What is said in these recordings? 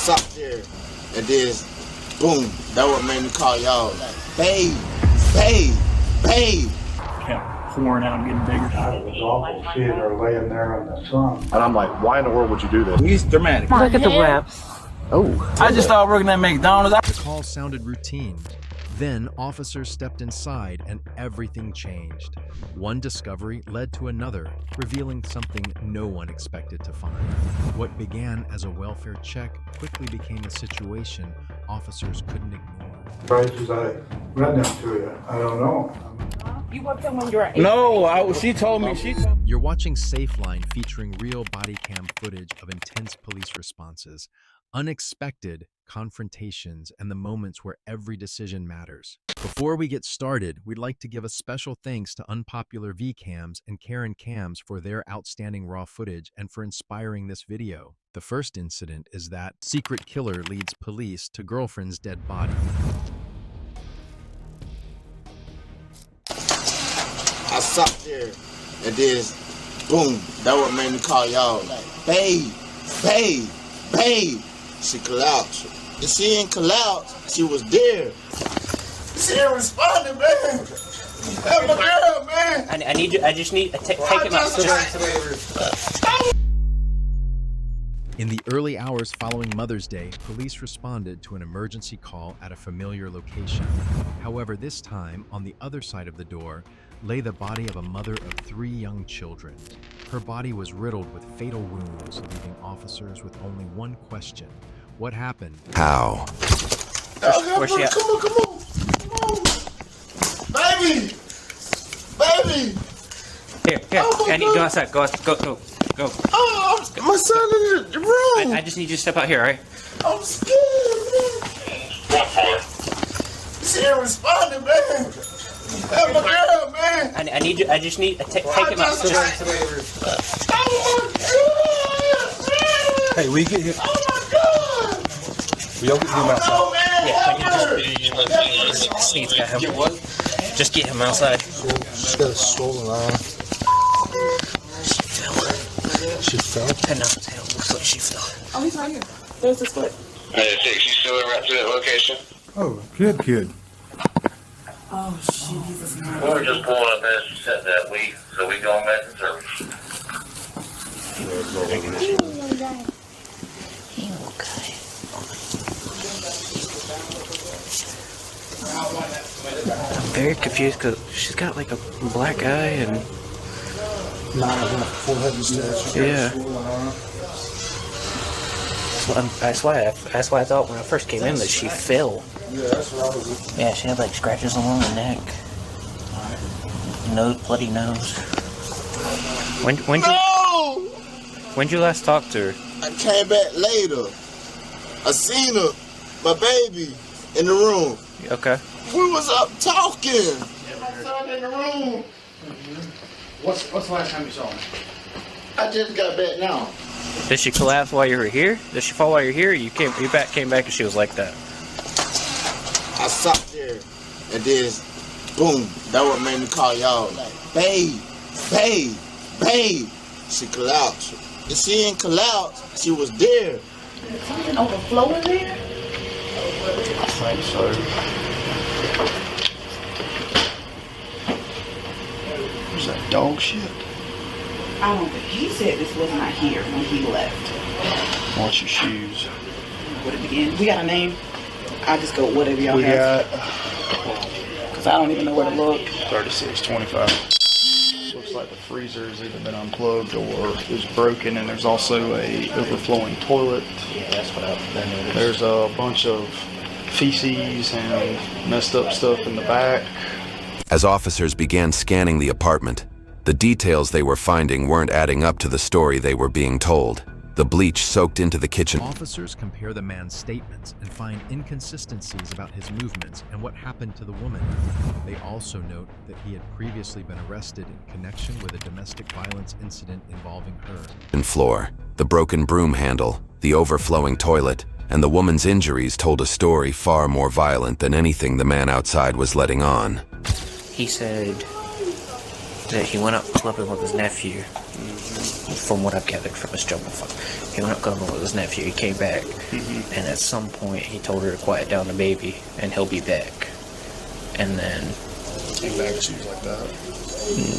sat there and then boom, that what made me call y'all. Like, babe. Kept pouring out and getting bigger. It was awful seeing her laying there in the sun. And I'm like, why in the world would you do this? He's dramatic. Look at the wraps. Oh. I just started working at McDonald's. The call sounded routine. Then officers stepped inside and everything changed. One discovery led to another, revealing something no one expected to find. What began as a welfare check quickly became a situation officers couldn't ignore. Prices I read them to you. I don't know. You worked them when you were 8? No, she told me. You're watching SafeLine, featuring real BodyCam footage of intense police responses, unexpected confrontations, and the moments where every decision matters. Before we get started, we'd like to give a special thanks to Unpopular VCams and Karen Cams for their outstanding raw footage and for inspiring this video. The first incident is that secret killer leads police to girlfriend's dead body. I sat there and then boom, that what made me call y'all. Like, babe. She collapsed. And she ain't collapsed, she was there. She ain't responding, man. That's my girl, man. I need you. I just need take him out. In the early hours following Mother's Day, police responded to an emergency call at a familiar location. However, this time, on the other side of the door, lay the body of a mother of 3 young children. Her body was riddled with fatal wounds, leaving officers with only one question. What happened? How? Where's she at? Come on. Baby. Here. Oh my I need to go God. outside. Go. Oh, my son in the room. I just need you to step out here, all right? I'm scared, man. She ain't responding, man. That's my girl, man. I need you. I just need take him out. Oh my God. Hey, we get here. Oh my God. We'll get him outside. Oh man. Just get him outside. She's got a swollen arm. She fell? No, it looks like she fell. Oh, he's right here. There's his foot. Hey, Six, you still right to that location? Oh, good. Oh, shit, he's a smart. We were just pulling up as you said that week, so we going back to service. I'm very confused because she's got like a black eye and Forehead and statue. yeah. That's why I thought when I first came in that she fell. Yeah, that's what I was. Yeah, she had like scratches along the neck. Bloody nose. When'd you last talk to her? I came back later. I seen her, my baby, in the room. Okay. We was up talking. My son in the room. What's the last time you saw him? I just got back now. Did she collapse while you were here? Did she fall while you were here? Or you came back and she was like that. I sat there and then boom, that what made me call y'all. Like, babe. She collapsed. And she ain't collapsed, she was there. Something overflowing there? I think so. Was that dog shit? I don't think he said this was not here when he left. Watch your shoes. Would it begin? We got a name? I just go whatever y'all We have. got Because I don't even know where to look. 3625. Looks like the freezer has either been unplugged or is broken, and there's also a overflowing toilet. Yeah, that's what I've noticed. There's a bunch of feces and messed up stuff in the back. As officers began scanning the apartment, the details they were finding weren't adding up to the story they were being told. The bleach soaked into the kitchen. Officers compare the man's statements and find inconsistencies about his movements and what happened to the woman. They also note that he had previously been arrested in connection with a domestic violence incident involving her. Floor, the broken broom handle, the overflowing toilet, and the woman's injuries told a story far more violent than anything the man outside was letting on. He said that he went up clubbing with his nephew From what I've gathered from his jumble phone. He went up going with his nephew. He came back, and at some point he told her to quiet down the baby, and he'll be back. And then Came back, she was like that.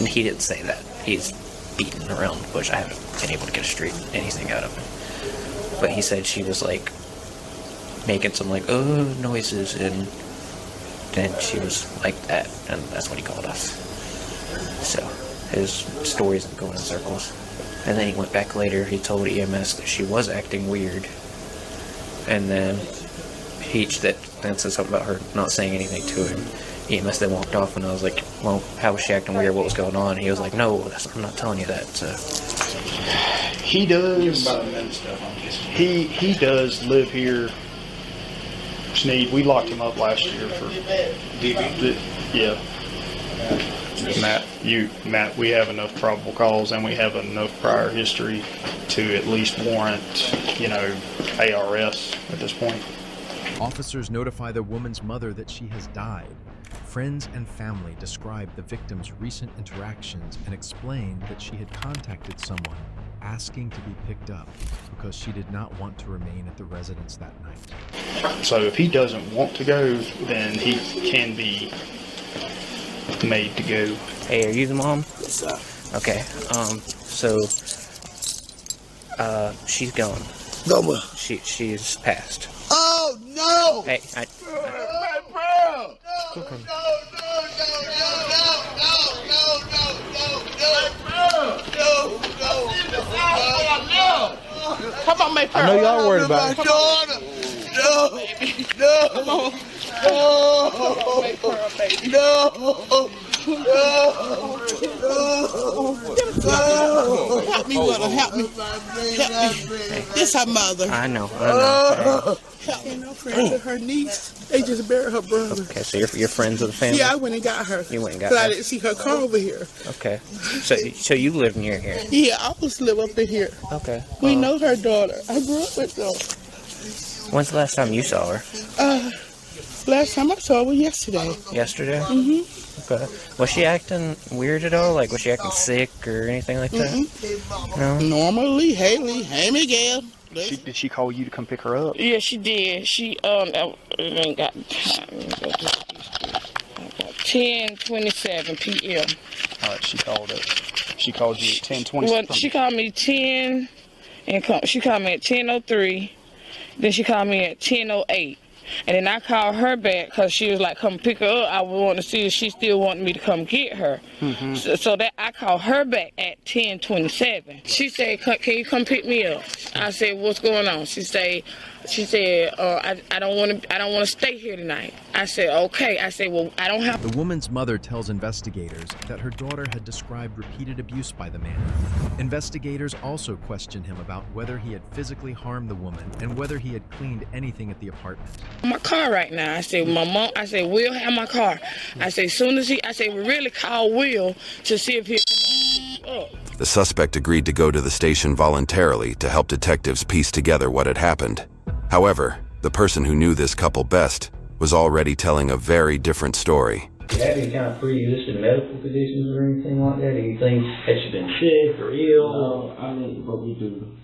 he didn't say that. He's beating around the bush. I haven't been able to get anything out of him. But he said she was like making some like noises, and then she was like that, and that's when he called us. So his stories are going in circles. And then he went back later. He told EMS that she was acting weird, and then then said something about her not saying anything to him. EMS then walked off, and I was like, well, how was she acting weird? What was going on? And he was like, no, I'm not telling you that. So He does. He does live here. Sneed. We locked him up last year for yeah. Matt, we have enough probable cause, and we have enough prior history to at least warrant, ARS at this point. Officers notify the woman's mother that she has died. Friends and family describe the victim's recent interactions and explain that she had contacted someone asking to be picked up because she did not want to remain at the residence that night. So if he doesn't want to go, then he can be made to go. hey, are you the mom? Yes, sir. Okay. So she's gone. Go where? She's passed. Oh no! Hey, My bro! No, no, no. Come on, make her. I know y'all worried about it. No, come on. No. Help me with her. Help me. This her mother. I know. Help me, no friends with her niece. They just buried her brother. Okay, so you're friends of the family? Yeah, I went and got her. You went and got But I her? didn't see her car over here. Okay. So you live near here? Yeah, I was live up in here. Okay. We know her daughter. I grew up with her. When's the last time you saw her? Last time I saw her was yesterday. Yesterday? Mm-hmm. Okay. Was she acting weird at all? Like, was she acting sick or anything like that? No? Normally, Haley, hey Miguel. Did she call you to come pick her up? Yeah, she did. She ain't got time. 10:27 p.m. All right, she called it. She called you at 10:20. Well, she called me 10, and she called me at 10:03. Then she called me at 10:08. And then I called her back because she was like, come pick her up. I wanted to see if she still wanted me to come get her. Mm-hmm. So that I called her back at 10:27. She said, can you come pick me up? I said, what's going on? She said, I don't want to stay here tonight. I said, okay. I said, well, I don't have. The woman's mother tells investigators that her daughter had described repeated abuse by the man. Investigators also question him about whether he had physically harmed the woman and whether he had cleaned anything at the apartment. My car right now. I said, my mom, I said, Will have my car. I said, soon as we really call Will to see if he'll come on and pick you up. The suspect agreed to go to the station voluntarily to help detectives piece together what had happened. However, the person who knew this couple best was already telling a very different story. Do you have any kind of pre-existing medical conditions or anything like that? Anything that you've been sick or ill? No, I mean, but we do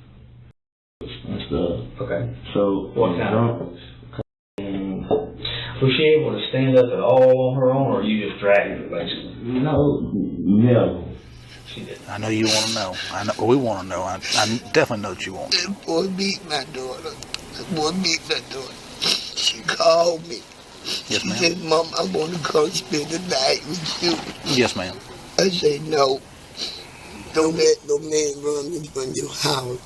and stuff. Okay. So, what kind of? Was she able to stand up at all on her own, or you just dragging her basically? No, never. She did. I know you want to know. I know. We want to know. I definitely know what you want. That boy beat my daughter. She called me. Yes, ma'am. She said, Mom, I want to come spend the night with you. Yes, ma'am. I said, no. Don't let no man run in front of your house.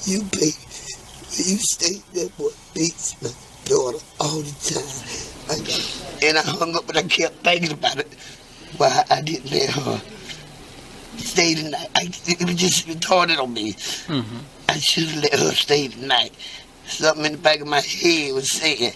You pay. You stay that boy beats my daughter all the time. And I hung up, but I kept thinking about it. Why I didn't let her stay the night. It was just retarded on me. Mm-hmm. I should have let her stay the night. Something in the back of my head was saying,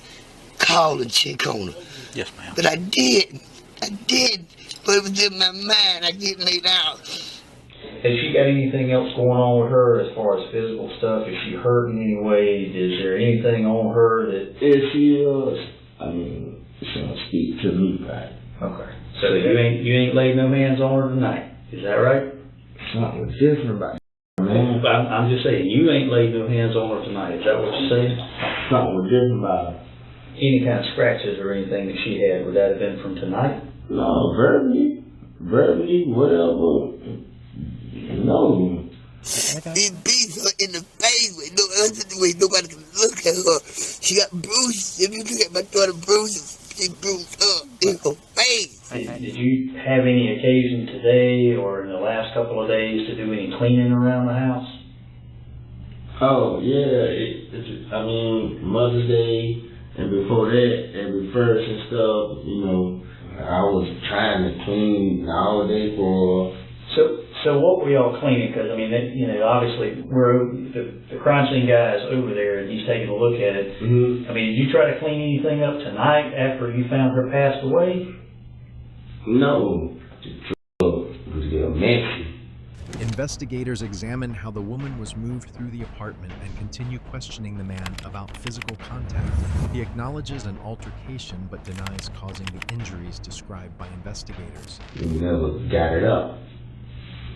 call and check on her. Yes, ma'am. But I did. But it was in my mind. I didn't lay down. Has she got anything else going on with her as far as physical stuff? Is she hurt in any way? Is there anything on her that... If she is, I mean, she's going to speak to me, right? Okay. So you ain't laid no hands on her tonight. Is that right? Something different about it, man. I'm just saying, you ain't laid no hands on her tonight. Is that what you're saying? Something was different about it. Any kind of scratches or anything that she had, would that have been from tonight? No, verbally, whatever. No. He beat her in the face with no other way nobody can look at her. She got bruises. If you look at my daughter bruises, she bruised her in her face. Did you have any occasion today or in the last couple of days to do any cleaning around the house? Oh, yeah. I mean, Mother's Day and before that, every first and stuff, you know, I was trying to clean all day for her. So what were y'all cleaning? Because, I mean, you know, obviously, the crime scene guy is over there and he's taking a look at it. Mm-hmm. I mean, did you try to clean anything up tonight after you found her passed away? No. The truck was getting messy. Investigators examine how the woman was moved through the apartment and continue questioning the man about physical contact. He acknowledges an altercation but denies causing the injuries described by investigators. We never got it up.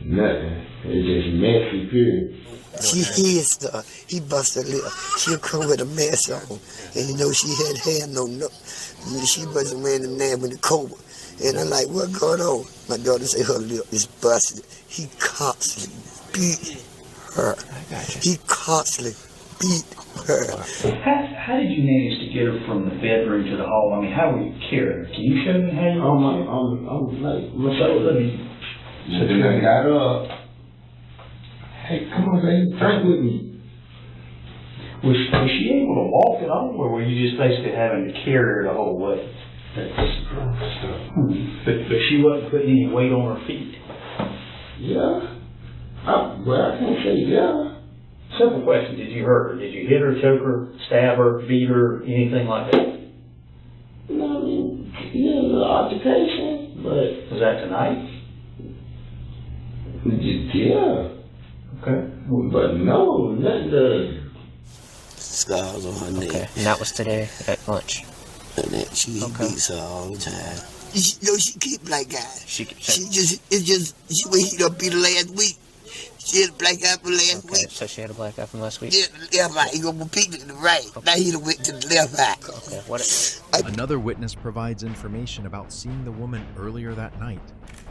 Nothing. It's just messy, period. She hissed her. He busted her lip. She'll come with a mask on. And you know she had hair no. She wasn't wearing the name with the coat. And I'm like, what going on? My daughter said her lip is busted. He constantly beat her. He constantly beat her. How did you manage to get her from the bedroom to the hall? I mean, how were you carrying her? Can you show me how you I'm like, my shoulder. So then I got up. Hey, come on, baby, drink with me. Was she able to walk at all, or were you just basically having to carry her the whole way? But she wasn't putting any weight on her feet. Yeah. I can't say yeah. Simple question: did you hurt her? Did you hit her, choke her, stab her, beat her, anything like that? No, I mean, yeah, the altercation, but was that tonight? Yeah. Okay. But no, not the scars on her neck. Okay. And that was today at lunch. And that she beats her all the time. She keep black guys. She beat her last week. She had a black eye from last week. So she had a black eye from last week? Yeah, the left eye. He gonna peek to the right. Okay. Now he went to the left eye. Okay. Another witness provides information about seeing the woman earlier that night.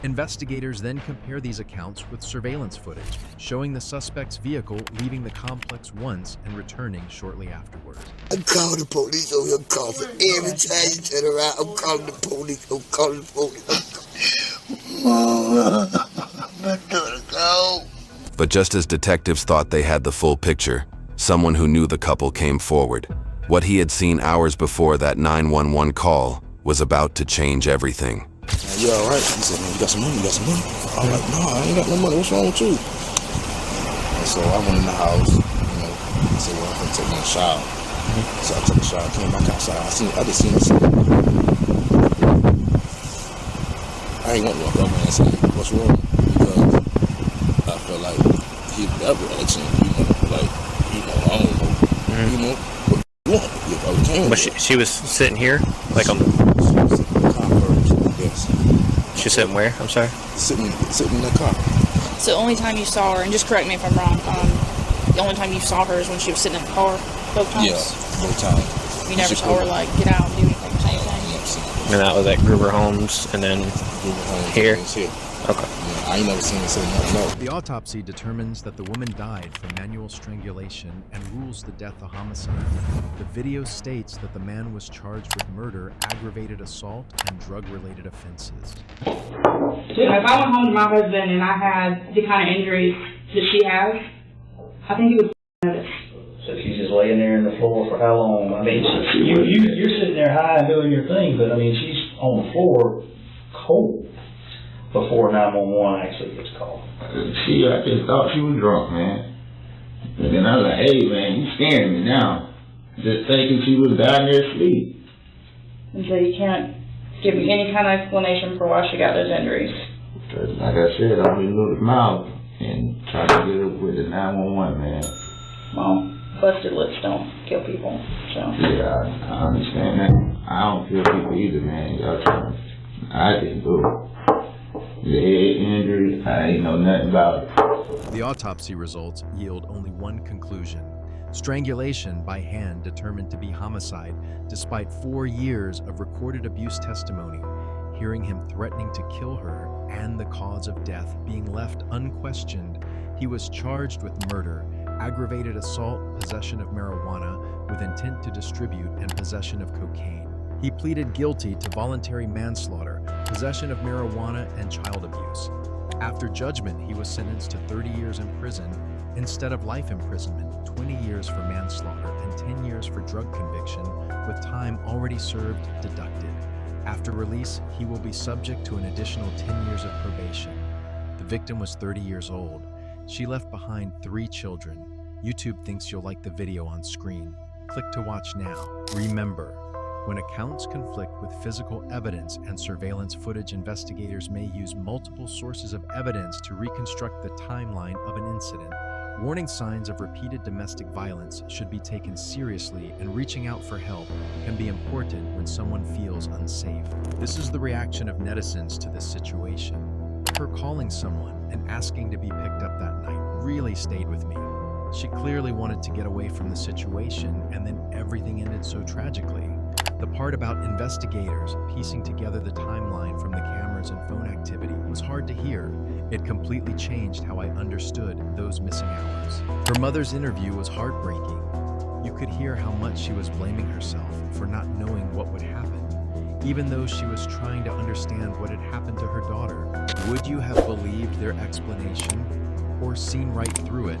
Investigators then compare these accounts with surveillance footage, showing the suspect's vehicle leaving the complex once and returning shortly afterwards. I call the police over here coughing. Every time you turn around, I'm calling the police. My daughter, go. But just as detectives thought they had the full picture, someone who knew the couple came forward. What he had seen hours before that 911 call was about to change everything. You alright? He said, man, you got some money? I'm like, no, I ain't got no money. What's wrong with you? And so I went in the house, I said, well, I'm gonna take my shower. So I took a shower, came back outside. I just seen this. I ain't want to walk up and say, what's wrong? Because I felt like he never asking, I don't know, But she was sitting here? Like on She's sitting where? I'm sorry? Sitting in the car. So the only time you saw her, and just correct me if I'm wrong, the only time you saw her is when she was sitting in the car, both times? Yeah, both times. You never saw her, like, get out and do anything, say anything? And that was at Gruber Homes, and then here? Okay. I ain't never seen her say nothing. The autopsy determines that the woman died from manual strangulation and rules the death a homicide. The video states that the man was charged with murder, aggravated assault, and drug-related offenses. If I went home to my husband and I had the kind of injuries that she has, I think it would notice. So she's just laying there on the floor for how long? I mean, you're sitting there high and doing your thing, but I mean, she's on the floor cold before 911 actually gets called. I just thought she was drunk, man. And then I was like, hey, man, you scaring me now. Just thinking she was down there asleep. And so you can't give me any kind of explanation for why she got those injuries. Because, like I said, I've been looking mouth and trying to get up with the 911, man. Well, busted lips don't kill people, so. Yeah, I understand that. I don't kill people either, man. Y'all trying. I didn't do it. head injury. I ain't know nothing about it. The autopsy results yield only one conclusion: strangulation by hand determined to be homicide, despite 4 years of recorded abuse testimony, hearing him threatening to kill her, and the cause of death being left unquestioned. He was charged with murder, aggravated assault, possession of marijuana with intent to distribute, and possession of cocaine. He pleaded guilty to voluntary manslaughter, possession of marijuana, and child abuse. After judgment, he was sentenced to 30 years in prison instead of life imprisonment, 20 years for manslaughter, and 10 years for drug conviction, with time already served deducted. After release, he will be subject to an additional 10 years of probation. The victim was 30 years old. She left behind 3 children. YouTube thinks you'll like the video on screen. Click to watch now. Remember, when accounts conflict with physical evidence and surveillance footage, investigators may use multiple sources of evidence to reconstruct the timeline of an incident. Warning signs of repeated domestic violence should be taken seriously, and reaching out for help can be important when someone feels unsafe. This is the reaction of netizens to this situation. Her calling someone and asking to be picked up that night really stayed with me. She clearly wanted to get away from the situation, and then everything ended so tragically. The part about investigators piecing together the timeline from the cameras and phone activity was hard to hear. It completely changed how I understood those missing hours. Her mother's interview was heartbreaking. You could hear how much she was blaming herself for not knowing what would happen, even though she was trying to understand what had happened to her daughter. Would you have believed their explanation or seen right through it?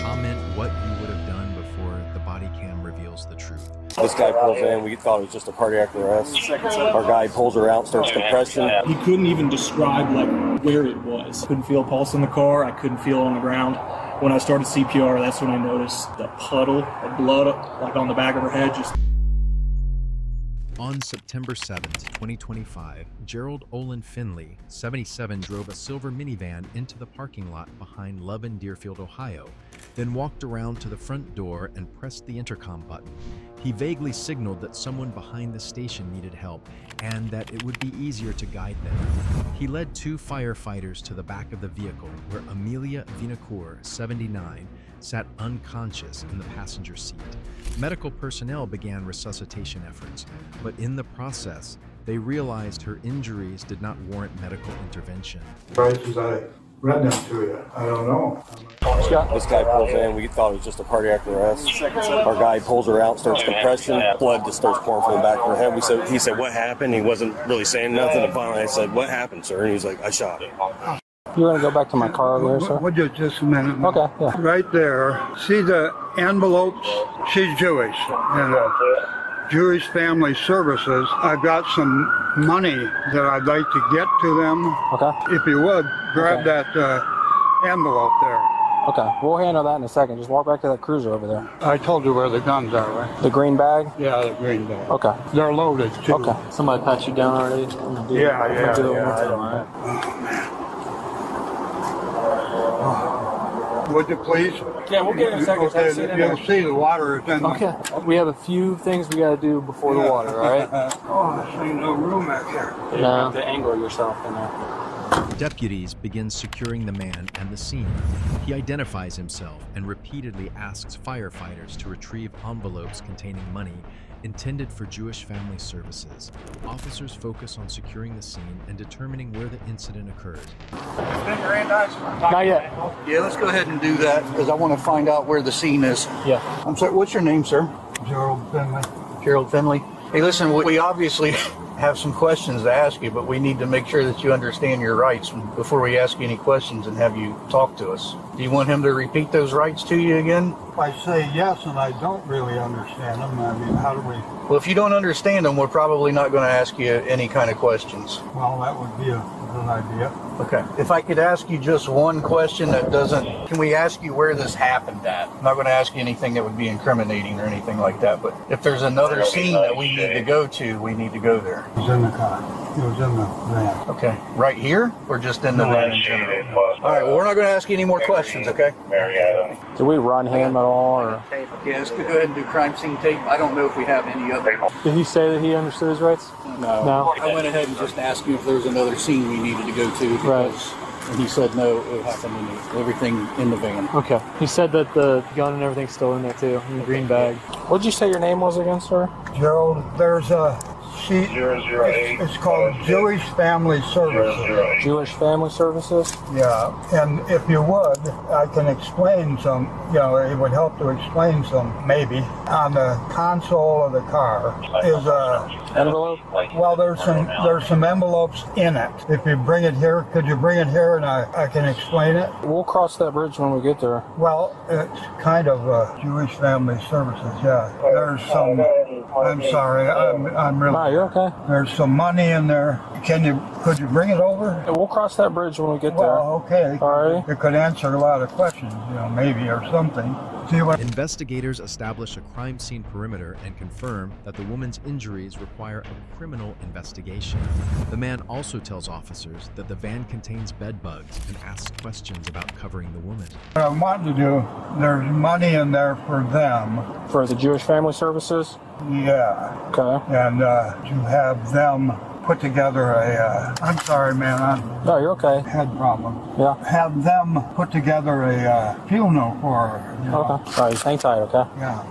Comment what you would have done before the body cam reveals the truth. This guy pulls in, we thought it was just a cardiac arrest. Our guy pulls her out, starts compression. He couldn't even describe like where it was. Couldn't feel a pulse in the car, I couldn't feel it on the ground. When I started CPR, that's when I noticed the puddle of blood like on the back of her head. On September 7th, 2025, Gerald Olin Finley, 77, drove a silver minivan into the parking lot behind Love in Deerfield, Ohio, then walked around to the front door and pressed the intercom button. He vaguely signaled that someone behind the station needed help and that it would be easier to guide them. He led 2 firefighters to the back of the vehicle, where Amelia Vinacour, 79, sat unconscious in the passenger seat. Medical personnel began resuscitation efforts, but in the process, they realized her injuries did not warrant medical intervention. Right as I read them to you, I don't know. This guy pulls in, we thought it was just a cardiac arrest. Our guy pulls her out, starts compression. Blood just starts pouring from the back of her head. He said, "What happened?" He wasn't really saying nothing. And finally I said, "What happened, sir?" And he's like, "I shot her." You want to go back to my car over there, sir? Would you just a minute? Okay, yeah. Right there. See the envelopes? She's Jewish. And Jewish Family Services. I've got some money that I'd like to get to them. Okay. If you would, grab that envelope there. Okay, we'll handle that in a second. Just walk back to that cruiser over there. I told you where the guns are, right? The green bag? Yeah, the green bag. Okay. They're loaded, too. Okay. Somebody pat you down already? Yeah. Oh, man. Would you please? Yeah, we'll get in a second. Okay, you'll see the water is in. Okay. We have a few things we got to do before the water, all right? Oh, I see no room out here. No. To angle yourself in there. Deputies begin securing the man and the scene. He identifies himself and repeatedly asks firefighters to retrieve envelopes containing money intended for Jewish Family Services. Officers focus on securing the scene and determining where the incident occurred. Not yet. Yeah, let's go ahead and do that because I want to find out where the scene is. Yeah. I'm sorry, what's your name, sir? Gerald Finley. Gerald Finley. Hey, listen, we obviously have some questions to ask you, but we need to make sure that you understand your rights before we ask you any questions and have you talk to us. Do you want him to repeat those rights to you again? I say yes, and I don't really understand them. I mean, how do we? Well, if you don't understand them, we're probably not going to ask you any kind of questions. Well, that would be a good idea. Okay. If I could ask you just one question that doesn't, can we ask you where this happened at? I'm not going to ask you anything that would be incriminating or anything like that, but if there's another scene that we need to go to, we need to go there. He's in the car. He was in the van. Okay. Right here or just in the van in general? All right, well, we're not going to ask you any more questions, okay? Did we run him at all, or? Yeah, let's go ahead and do crime scene tape. I don't know if we have any other. Did he say that he understood his rights? No. I went ahead and just asked you if there was another scene we needed to go to. Because, and he said no, it happened in everything in the van. Okay. He said that the gun and everything's still in there too, in the green bag. What did you say your name was again, sir? Gerald, there's a sheet. It's called Jewish Family Services. Jewish Family Services? Yeah, and if you would, I can explain some, it would help to explain some, maybe. On the console of the car is a envelope? Well, there's some envelopes in it. If you bring it here, could you bring it here and I can explain it? We'll cross that bridge when we get there. Well, it's kind of Jewish Family Services, yeah. There's some, I'm sorry, I'm really... No, you're okay. There's some money in there. Could you bring it over? We'll cross that bridge when we get there. Well, okay. All right. It could answer a lot of questions, maybe, or something. Investigators establish a crime scene perimeter and confirm that the woman's injuries require a criminal investigation. The man also tells officers that the van contains bed bugs and asks questions about covering the woman. What I want to do, there's money in there for them. For the Jewish Family Services? Yeah. Okay. And to have them put together I'm sorry, man. No, you're okay. Head problem. Yeah. Have them put together a funeral for her. Okay. All right, hang tight, okay? Yeah.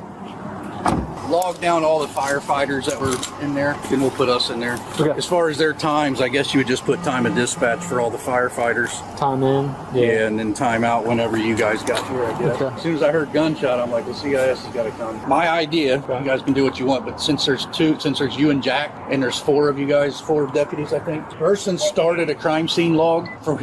Log down all the firefighters that were in there, and we'll put us in there. Okay. As far as their times, I guess you would just put time of dispatch for all the firefighters. Time in? Yeah, and then time out whenever you guys got here, I guess. Okay. As soon as I heard gunshot, I'm like, the CIS has got to come. My idea, you guys can do what you want, but since there's you and Jack, and there's four of you guys, 4 deputies, I think. The person started a crime scene log from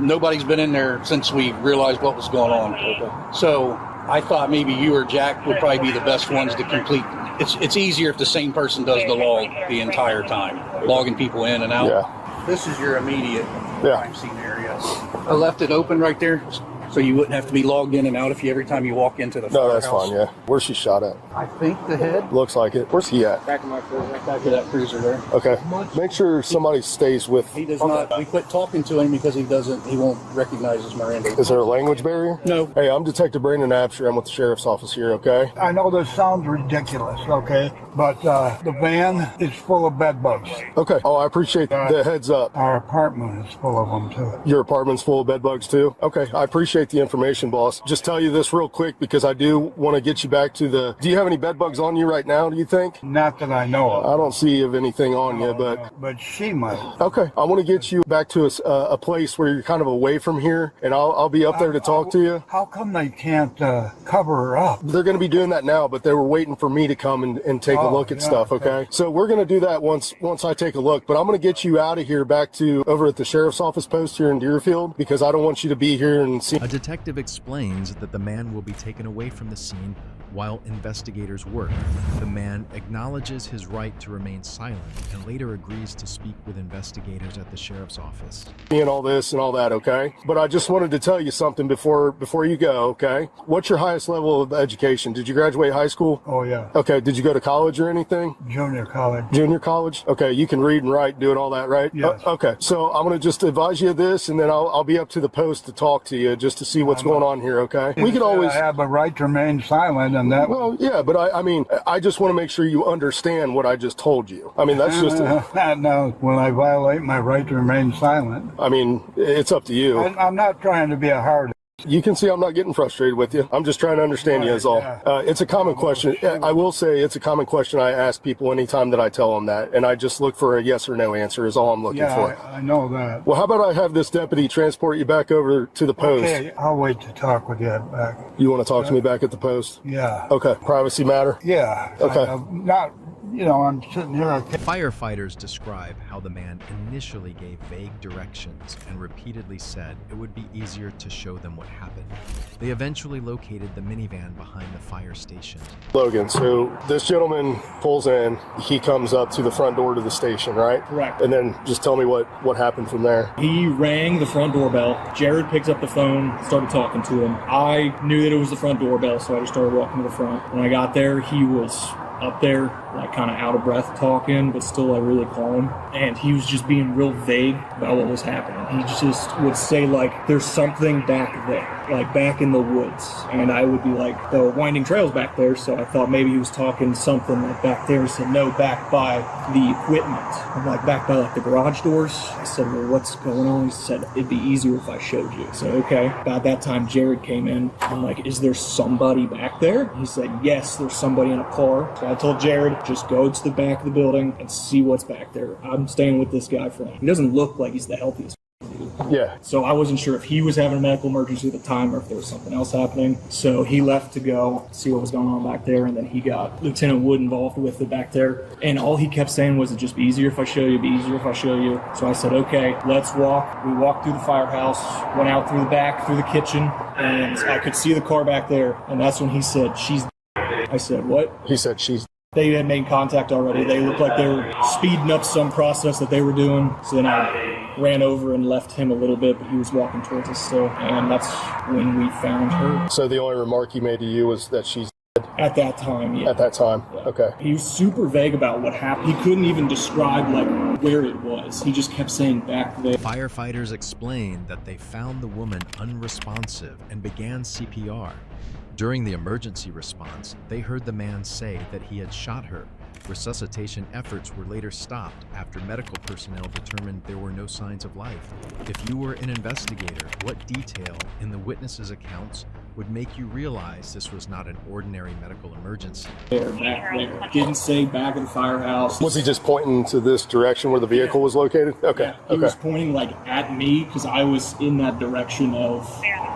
nobody's been in there since we realized what was going on. Okay. So I thought maybe you or Jack would probably be the best ones to complete. It's easier if the same person does the log the entire time, logging people in and out. Yeah. This is your immediate crime scene area. I left it open right there, so you wouldn't have to be logged in and out every time you walk into the firehouse. No, that's fine, yeah. Where's she shot at? I think the head. Looks like it. Where's he at? Back of my cruiser. Back of that cruiser there. Okay. Make sure somebody stays with... He does not. We quit talking to him because he won't recognize his Miranda. Is there a language barrier? No. Hey, I'm Detective Brandon Absher. I'm with the Sheriff's Office here, okay? I know this sounds ridiculous, okay? But the van is full of bed bugs. Okay. Oh, I appreciate the heads up. Our apartment is full of them, too. Your apartment's full of bed bugs, too? Okay. I appreciate the information, boss. Just tell you this real quick because I do want to get you back to the... Do you have any bed bugs on you right now, do you think? Not that I know of. I don't see of anything on you, but... But she might. Okay. I want to get you back to a place where you're kind of away from here, and I'll be up there to talk to you. How come they can't cover her up? They're going to be doing that now, but they were waiting for me to come and take a look at stuff, okay? So we're going to do that once I take a look, but I'm going to get you out of here back to over at the Sheriff's Office post here in Deerfield because I don't want you to be here and see... A detective explains that the man will be taken away from the scene while investigators work. The man acknowledges his right to remain silent and later agrees to speak with investigators at the Sheriff's Office. And all this and all that, okay? But I just wanted to tell you something before you go, okay? What's your highest level of education? Did you graduate high school? Oh, yeah. Okay, did you go to college or anything? Junior college. Junior college? Okay, you can read and write, doing all that, right? Yes. Okay, so I'm going to just advise you of this, and then I'll be up to the post to talk to you just to see what's going on here, okay? We could always... I have a right to remain silent, and that... Well, yeah, but I mean, I just want to make sure you understand what I just told you. I mean, that's just... No, when I violate my right to remain silent. I mean, it's up to you. I'm not trying to be a hard... You can see I'm not getting frustrated with you. I'm just trying to understand you is all. It's a common question. I will say it's a common question I ask people anytime that I tell them that, and I just look for a yes or no answer is all I'm looking for. I know that. Well, how about I have this deputy transport you back over to the post? Okay, I'll wait to talk with you back. You want to talk to me back at the post? Yeah. Okay. Privacy matter? Yeah. Okay. Not... I'm sitting here. Firefighters describe how the man initially gave vague directions and repeatedly said it would be easier to show them what happened. They eventually located the minivan behind the fire station. Logan, so this gentleman pulls in, he comes up to the front door to the station, right? Correct. And then just tell me what happened from there. He rang the front doorbell. Jared picked up the phone, started talking to him. I knew that it was the front doorbell, so I just started walking to the front. When I got there, he was up there like kind of out of breath talking, but still like really calm. And he was just being real vague about what was happening. He just would say like, there's something back there, like back in the woods. And I would be like, the winding trail's back there. So I thought maybe he was talking something like back there. He said, no, back by the equipment. I'm like, back by like the garage doors. I said, well, what's going on? He said, it'd be easier if I showed you. So, okay. About that time, Jared came in. I'm like, is there somebody back there? He said, yes, there's somebody in a car. So I told Jared, just go to the back of the building and see what's back there. I'm staying with this guy for now. He doesn't look like he's the healthiest. Yeah. So I wasn't sure if he was having a medical emergency at the time or if there was something else happening. So he left to go see what was going on back there, and then he got Lieutenant Wood involved with it back there. And all he kept saying was, it'd just be easier if I show you, it'd be easier if I show you. So I said, okay, let's walk. We walked through the firehouse, went out through the back, through the kitchen, and I could see the car back there. And that's when he said, she's I said, what? He said, she's They had made contact already. They looked like they were speeding up some process that they were doing. So then I ran over and left him a little bit, but he was walking towards us still. And that's when we found her. So the only remark he made to you was that she's dead? At that time, yeah. At that time, yeah. Okay. He was super vague about what happened. He couldn't even describe like where it was. He just kept saying back there. Firefighters explained that they found the woman unresponsive and began CPR. During the emergency response, they heard the man say that he had shot her. Resuscitation efforts were later stopped after medical personnel determined there were no signs of life. If you were an investigator, what detail in the witnesses' accounts would make you realize this was not an ordinary medical emergency? Back there. Didn't say back of the firehouse. Was he just pointing to this direction where the vehicle was located? Okay. Yeah, he was pointing like at me because I was in that direction of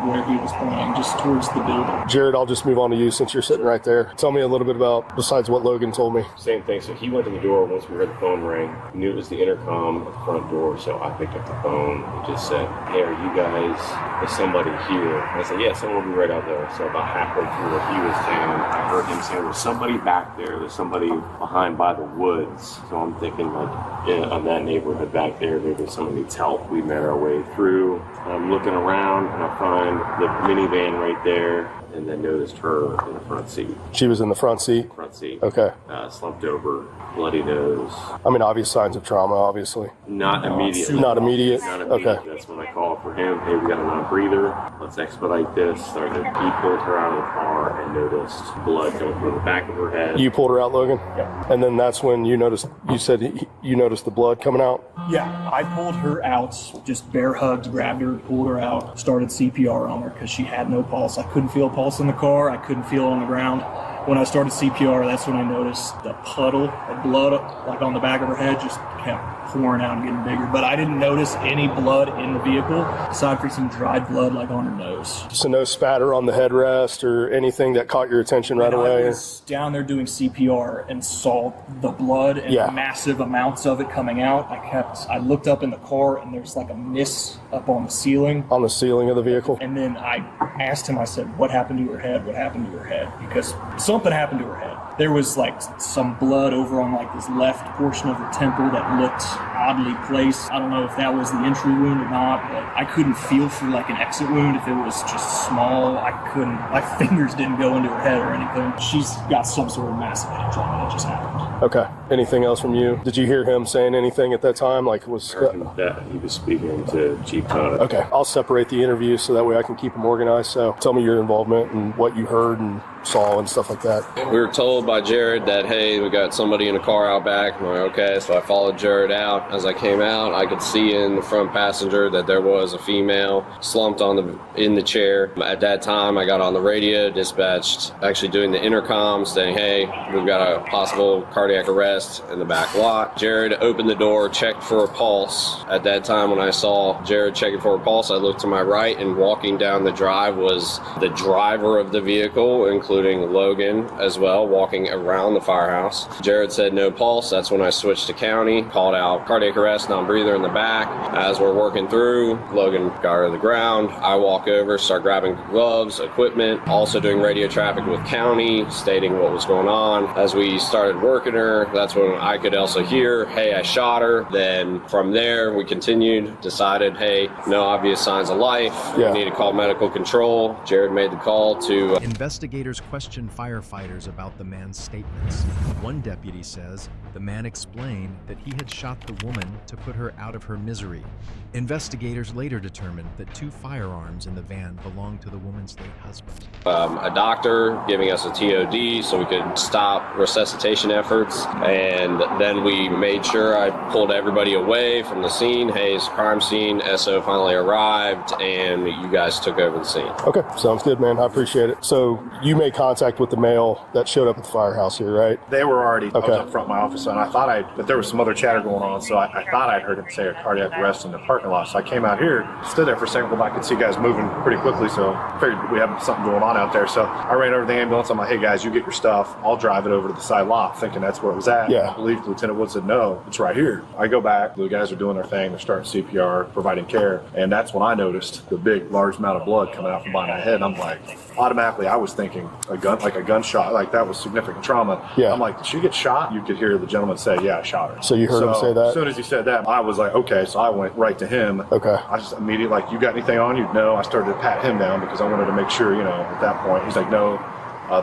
where he was pointing, just towards the building. Jared, I'll just move on to you since you're sitting right there. Tell me a little bit about, besides what Logan told me. Same thing. So he went to the door once we heard the phone ring. He knew it was the intercom at the front door, so I picked up the phone and just said, hey, are you guys, is somebody here? And I said, yeah, someone will be right out there. So about halfway through what he was saying, I heard him say, there's somebody back there. There's somebody behind by the woods. So I'm thinking like, on that neighborhood back there, maybe someone needs help. We made our way through. I'm looking around and I find the minivan right there, and then noticed her in the front seat. She was in the front seat? Front seat. Okay. Slumped over, bloody nose. I mean, obvious signs of trauma, obviously. Not immediate. Not immediate? Not immediate. Okay. That's when I called for him. Hey, we got a non-breather. Let's expedite this. He pulled her out of the car and noticed blood coming from the back of her head. You pulled her out, Logan? Yep. And then that's when you noticed, you said you noticed the blood coming out? Yeah, I pulled her out, just bear hugged, grabbed her, pulled her out, started CPR on her because she had no pulse. I couldn't feel a pulse in the car. I couldn't feel it on the ground. When I started CPR, that's when I noticed the puddle of blood, like on the back of her head, just kept pouring out and getting bigger. But I didn't notice any blood in the vehicle, aside from some dried blood, like on her nose. So no spatter on the headrest or anything that caught your attention right away? I was down there doing CPR and saw the blood and massive amounts of it coming out. I looked up in the car and there's like a mist up on the ceiling. On the ceiling of the vehicle? And then I asked him, I said, what happened to her head? What happened to her head? Because something happened to her head. There was like some blood over on like this left portion of her temple that looked oddly placed. I don't know if that was the entry wound or not, but I couldn't feel for like an exit wound if it was just small. I couldn't, my fingers didn't go into her head or anything. She's got some sort of massive head trauma that just happened. Okay. Anything else from you? Did you hear him saying anything at that time? Like was that he was speaking to Chief Todd. Okay. I'll separate the interview so that way I can keep them organized. So tell me your involvement and what you heard and saw and stuff like that. We were told by Jared that, hey, we got somebody in a car out back. I'm like, okay, so I followed Jared out. As I came out, I could see in the front passenger that there was a female slumped in the chair. At that time, I got on the radio, dispatched, actually doing the intercom, saying, hey, we've got a possible cardiac arrest in the back lot. Jared opened the door, checked for a pulse. At that time, when I saw Jared checking for a pulse, I looked to my right, and walking down the drive was the driver of the vehicle, including Logan as well, walking around the firehouse. Jared said no pulse. That's when I switched to county, called out cardiac arrest, non-breather in the back. As we're working through, Logan got her to the ground. I walk over, start grabbing gloves, equipment, also doing radio traffic with county, stating what was going on. As we started working her, that's when I could also hear, hey, I shot her. Then from there, we continued, decided, hey, no obvious signs of life. Yeah. We need to call medical control. Jared made the call to... Investigators questioned firefighters about the man's statements. One deputy says the man explained that he had shot the woman to put her out of her misery. Investigators later determined that 2 firearms in the van belonged to the woman's late husband. A doctor giving us a TOD so we could stop resuscitation efforts, and then we made sure I pulled everybody away from the scene. Hey, it's a crime scene. SO finally arrived, and you guys took over the scene. Okay, sounds good, man. I appreciate it. So you made contact with the male that showed up at the firehouse here, right? They were already Okay. I was up front of my office, and I thought but there was some other chatter going on, so I thought I'd heard him say a cardiac arrest in the parking lot. So I came out here, stood there for a second, but I could see guys moving pretty quickly, so I figured we have something going on out there. So I ran over to the ambulance. I'm like, hey guys, you get your stuff. I'll drive it over to the side lot, thinking that's where it was at. Yeah. I believe Lieutenant Wood said, no, it's right here. I go back, the guys are doing their thing, they're starting CPR, providing care, and that's when I noticed the big, large amount of blood coming out from behind my head, and I'm like, automatically I was thinking a gunshot, like that was significant trauma. Yeah. I'm like, did she get shot? You could hear the gentleman say, yeah, I shot her. So you heard him say that? As soon as he said that, I was like, okay, so I went right to him. Okay. I just immediately, like, you got anything on you? No. I started to pat him down because I wanted to make sure, at that point, he's like, no,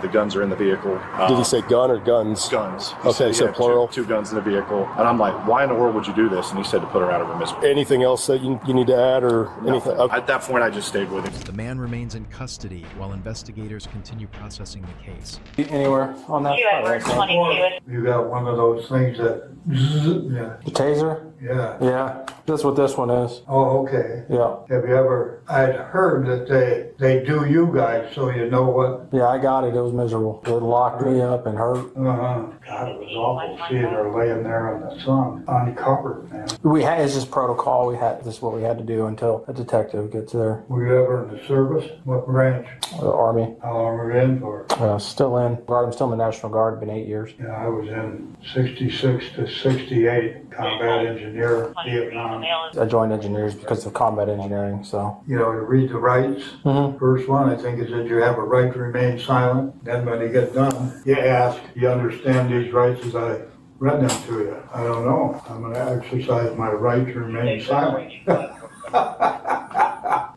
the guns are in the vehicle. Did he say gun or guns? Guns. Okay, so plural. Two guns in the vehicle. And I'm like, why in the world would you do this? And he said to put her out of her misery. Anything else that you need to add or anything? Okay. At that point, I just stayed with him. The man remains in custody while investigators continue processing the case. Anywhere on that? You got one of those things that, yeah. The taser? Yeah. Yeah, that's what this one is. Oh, okay. Yeah. Have you ever, I'd heard that they do you guys so you know what. Yeah, I got it. It was miserable. It locked me up and hurt. Uh-huh. God, it was awful seeing her laying there in the sun, uncovered, man. It's just protocol. This is what we had to do until a detective gets there. Were you ever in the service? What branch? The Army. How long were you in for? Still in. I'm still in the National Guard. Been 8 years. Yeah, I was in 66 to 68, combat engineer, Vietnam. I joined engineers because of combat engineering, so. You read the rights. Mm-hmm. First one, I think, is that you have a right to remain silent. Then when you get done, you ask, you understand these rights as I read them to you? I don't know. I'm going to exercise my right to remain silent.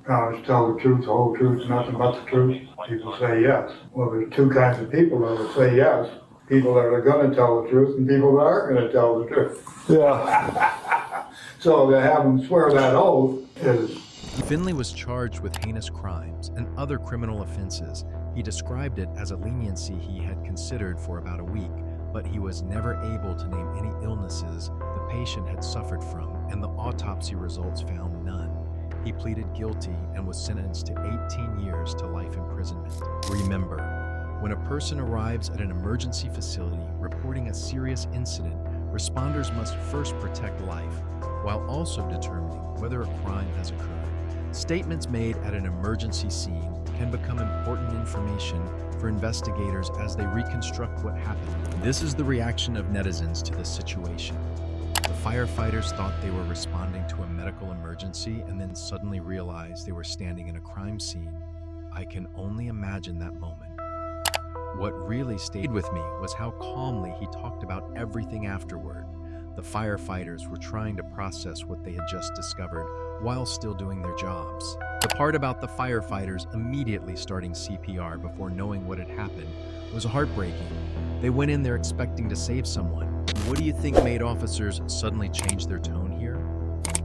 Promise to tell the truth, the whole truth, nothing but the truth. People say yes. Well, there's 2 kinds of people that will say yes. People that are going to tell the truth and people that aren't going to tell the truth. Yeah. So to have them swear that oath is... Finley was charged with heinous crimes and other criminal offenses. He described it as a leniency he had considered for about a week, but he was never able to name any illnesses the patient had suffered from, and the autopsy results found none. He pleaded guilty and was sentenced to 18 years to life imprisonment. Remember, when a person arrives at an emergency facility reporting a serious incident, responders must first protect life, while also determining whether a crime has occurred. Statements made at an emergency scene can become important information for investigators as they reconstruct what happened. This is the reaction of netizens to this situation. The firefighters thought they were responding to a medical emergency and then suddenly realized they were standing in a crime scene. I can only imagine that moment. What really stayed with me was how calmly he talked about everything afterward. The firefighters were trying to process what they had just discovered while still doing their jobs. The part about the firefighters immediately starting CPR before knowing what had happened was heartbreaking. They went in there expecting to save someone. What do you think made officers suddenly change their tone here?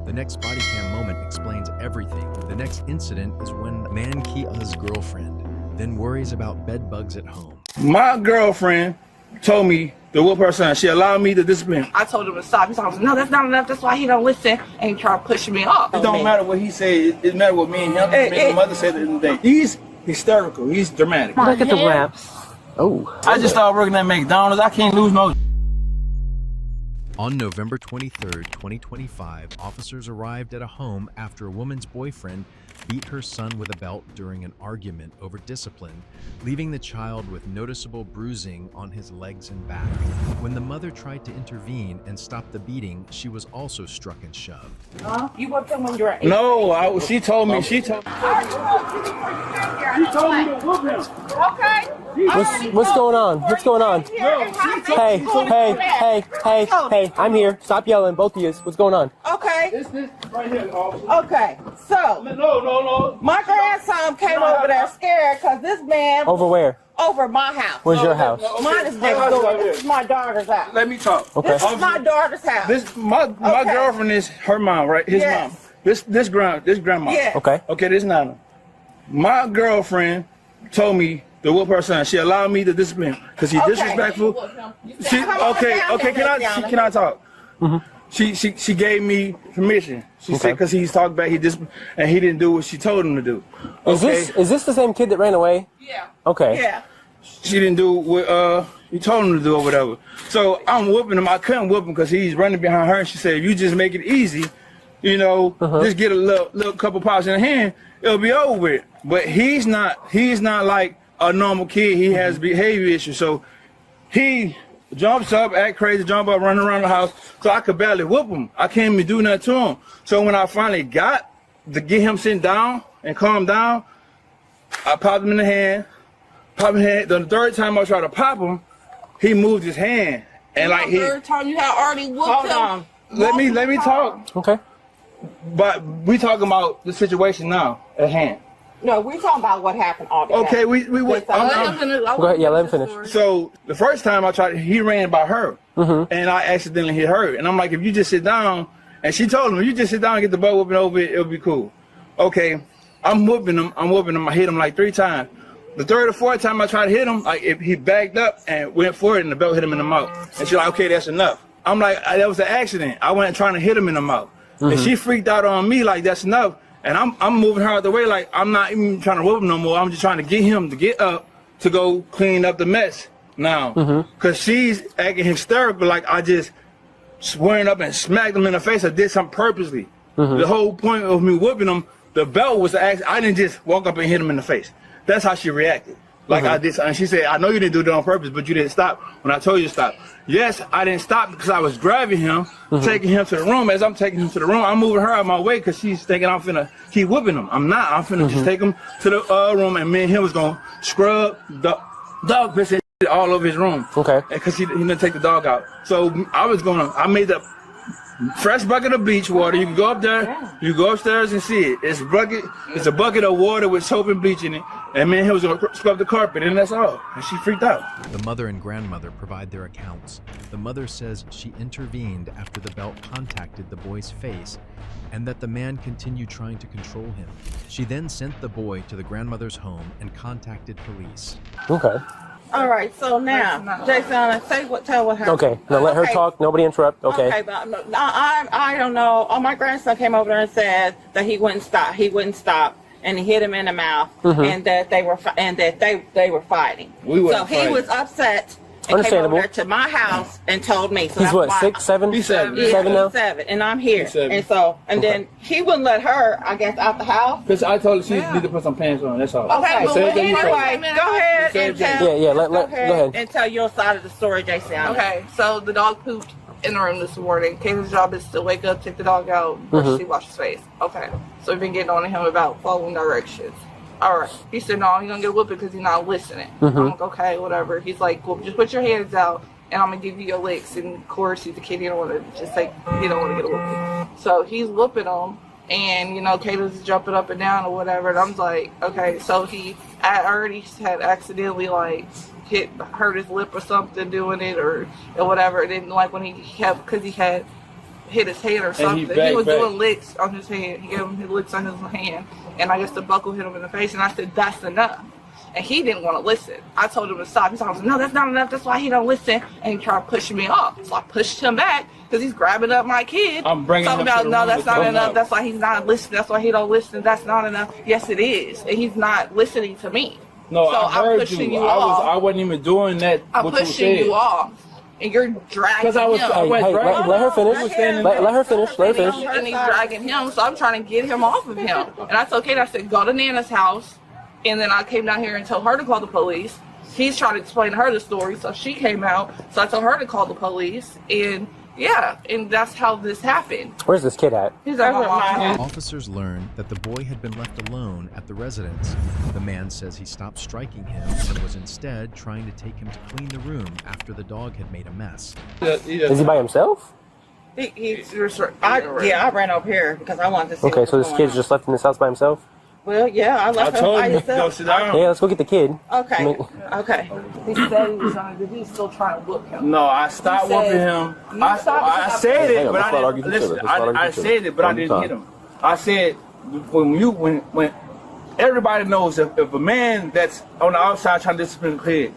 The next body cam moment explains everything. The next incident is when Mankia's girlfriend then worries about bed bugs at home. My girlfriend told me to whoop her son. She allowed me to discipline. I told him to stop. He told me, no, that's not enough. That's why he don't listen. And he tried pushing me off. It don't matter what he said. It matters what me and him. Me and my mother said the other day. He's hysterical. He's dramatic. Look at the wraps. Oh. I just started working at McDonald's. I can't lose no. On November 23, 2025, officers arrived at a home after a woman's boyfriend beat her son with a belt during an argument over discipline, leaving the child with noticeable bruising on his legs and back. When the mother tried to intervene and stop the beating, she was also struck and shoved. You whooped him when you were 8? No, she told me. She told me to whoop him. Okay. What's going on? What's going on? Hey, I'm here. Stop yelling, both of you. What's going on? Okay. This right here, officer. Okay. So. No. My grandson came over there scared because this man. Over where? Over my house. Where's your house? Mine is next door. This is my daughter's house. Let me talk. Okay. This is my daughter's house. My girlfriend is her mom, right? His Yes. mom. This grandma. Yes. Okay. Okay, this Nana. My girlfriend told me to whoop her son. She allowed me to discipline because he's disrespectful. Can I talk? She gave me permission. She said because he's talked back, and he didn't do what she told him to do. Okay. Is this the same kid that ran away? Yeah. Okay. Yeah. She didn't do what he told him to do or whatever. So I'm whooping him. I couldn't whoop him because he's running behind her. And she said, if you just make it easy, just get a little couple pops in the hand, it'll be over with. But he's not like a normal kid. He has behavior issues. So he jumps up, act crazy, jump up, run around the house. So I could barely whoop him. I can't even do nothing to him. So when I finally got to get him sitting down and calm down, I popped him in the hand. The third time I tried to pop him, he moved his hand. And like the third time you had already whooped him. Let me talk. Okay. But we talking about the situation now at hand. No, we're talking about what happened all day. Okay, we went. Go ahead, let him finish. So the first time I tried, he ran by her, and I accidentally hit her. And I'm like, if you just sit down, and she told him, if you just sit down and get the butt whooping over it, it'll be cool. Okay, I'm whooping him. I hit him like 3 times. The third or fourth time I tried to hit him, like he backed up and went for it, and the belt hit him in the mouth. And she's like, okay, that's enough. I'm like, that was an accident. I wasn't trying to hit him in the mouth. And she freaked out on me like, that's enough. And I'm moving her out the way like I'm not even trying to whoop him no more. I'm just trying to get him to get up to go clean up the mess now. Because she's acting hysterical like I just swearing up and smacked him in the face. I did something purposely. The whole point of me whooping him, the belt was the accident. I didn't just walk up and hit him in the face. That's how she reacted. Like I did, and she said, I know you didn't do it on purpose, but you didn't stop when I told you to stop. Yes, I didn't stop because I was grabbing him, taking him to the room. As I'm taking him to the room, I'm moving her out of my way because she's thinking I'm finna keep whooping him. I'm not. I'm finna just take him to the room, and me and him was gonna scrub the dog piss and shit all over his room. Okay. Because he didn't take the dog out. So I made the fresh bucket of beach water. You can go up there, you go upstairs and see it. It's a bucket of water with soap and bleach in it. And me and him was gonna scrub the carpet, and that's all. And she freaked out. The mother and grandmother provide their accounts. The mother says she intervened after the belt contacted the boy's face and that the man continued trying to control him. She then sent the boy to the grandmother's home and contacted police. Okay. All right, so now, Jason, tell what happened. Okay, now let her talk. Nobody interrupt. Okay. Okay, but I don't know. Oh, my grandson came over there and said that he wouldn't stop. He wouldn't stop, and he hit him in the mouth, and that they were fighting. So he was upset. And came over there to my house and told me. So he's what, 6, 7? He's 7 now? now? 7, and I'm here. And then he wouldn't let her, I guess, out the house. Because I told her she needed to put some pants on, that's all. Okay, but anyway, go ahead and tell. Go ahead. And tell your side of the story, Jason. Okay, So the dog pooped in the room this morning. Kayla's job is to wake up, take the dog out, brush, wash his face. Okay. So we've been getting on to him about following directions. All right. He said, no, he's going to get a whooping because he's not listening. I'm like, okay, whatever. He's like, well, just put your hands out and I'm going to give you your licks. And of course, he's a kid. He don't want to just say, he don't want to get a whooping. So he's whooping him. And, Kayla's jumping up and down or whatever. And I'm like, okay. So I already had accidentally, hurt his lip or something doing it or whatever. And then, when because he had hit his hand or something, he was doing licks on his hand. He gave him his licks on his hand. And I guess the buckle hit him in the face. And I said, that's enough. And he didn't want to listen. I told him to stop. He's like, no, that's not enough. That's why he don't listen. And he tried pushing me off. So I pushed him back because he's grabbing up my kid. I'm bringing him about, to the no, room that's not enough. That's why he's not listening. That's why he don't listen. That's not enough. Yes, it is. And he's not listening to me. No, so I heard I'm pushing you off. off. I wasn't even doing that. I'm pushing you off. And you're dragging him. Let her finish. Let her finish. And he's dragging him, so I'm trying to get him off of him. And I told Kate, I said, go to Nana's house. And then I came down here and told her to call the police. He's trying to explain to her the story, so she came out. So I told her to call the police. And, Yeah, and that's how this happened. Where's this kid at? He's at my mom's house. Officers learned that the boy had been left alone at the residence. The man says he stopped striking him and was instead trying to take him to clean the room after the dog had made a mess. Is he by himself? I ran over here because I wanted to see. Okay, so this kid's just left in this house by himself? Well, yeah, I left him by himself. Yeah, let's go get the kid. Okay. Okay. He said he was trying to. He's still trying to whoop him. No, I stopped whooping him. I said it, but I didn't listen. I said it, but I didn't hit him. I said when everybody knows if a man that's on the outside trying to discipline the kid,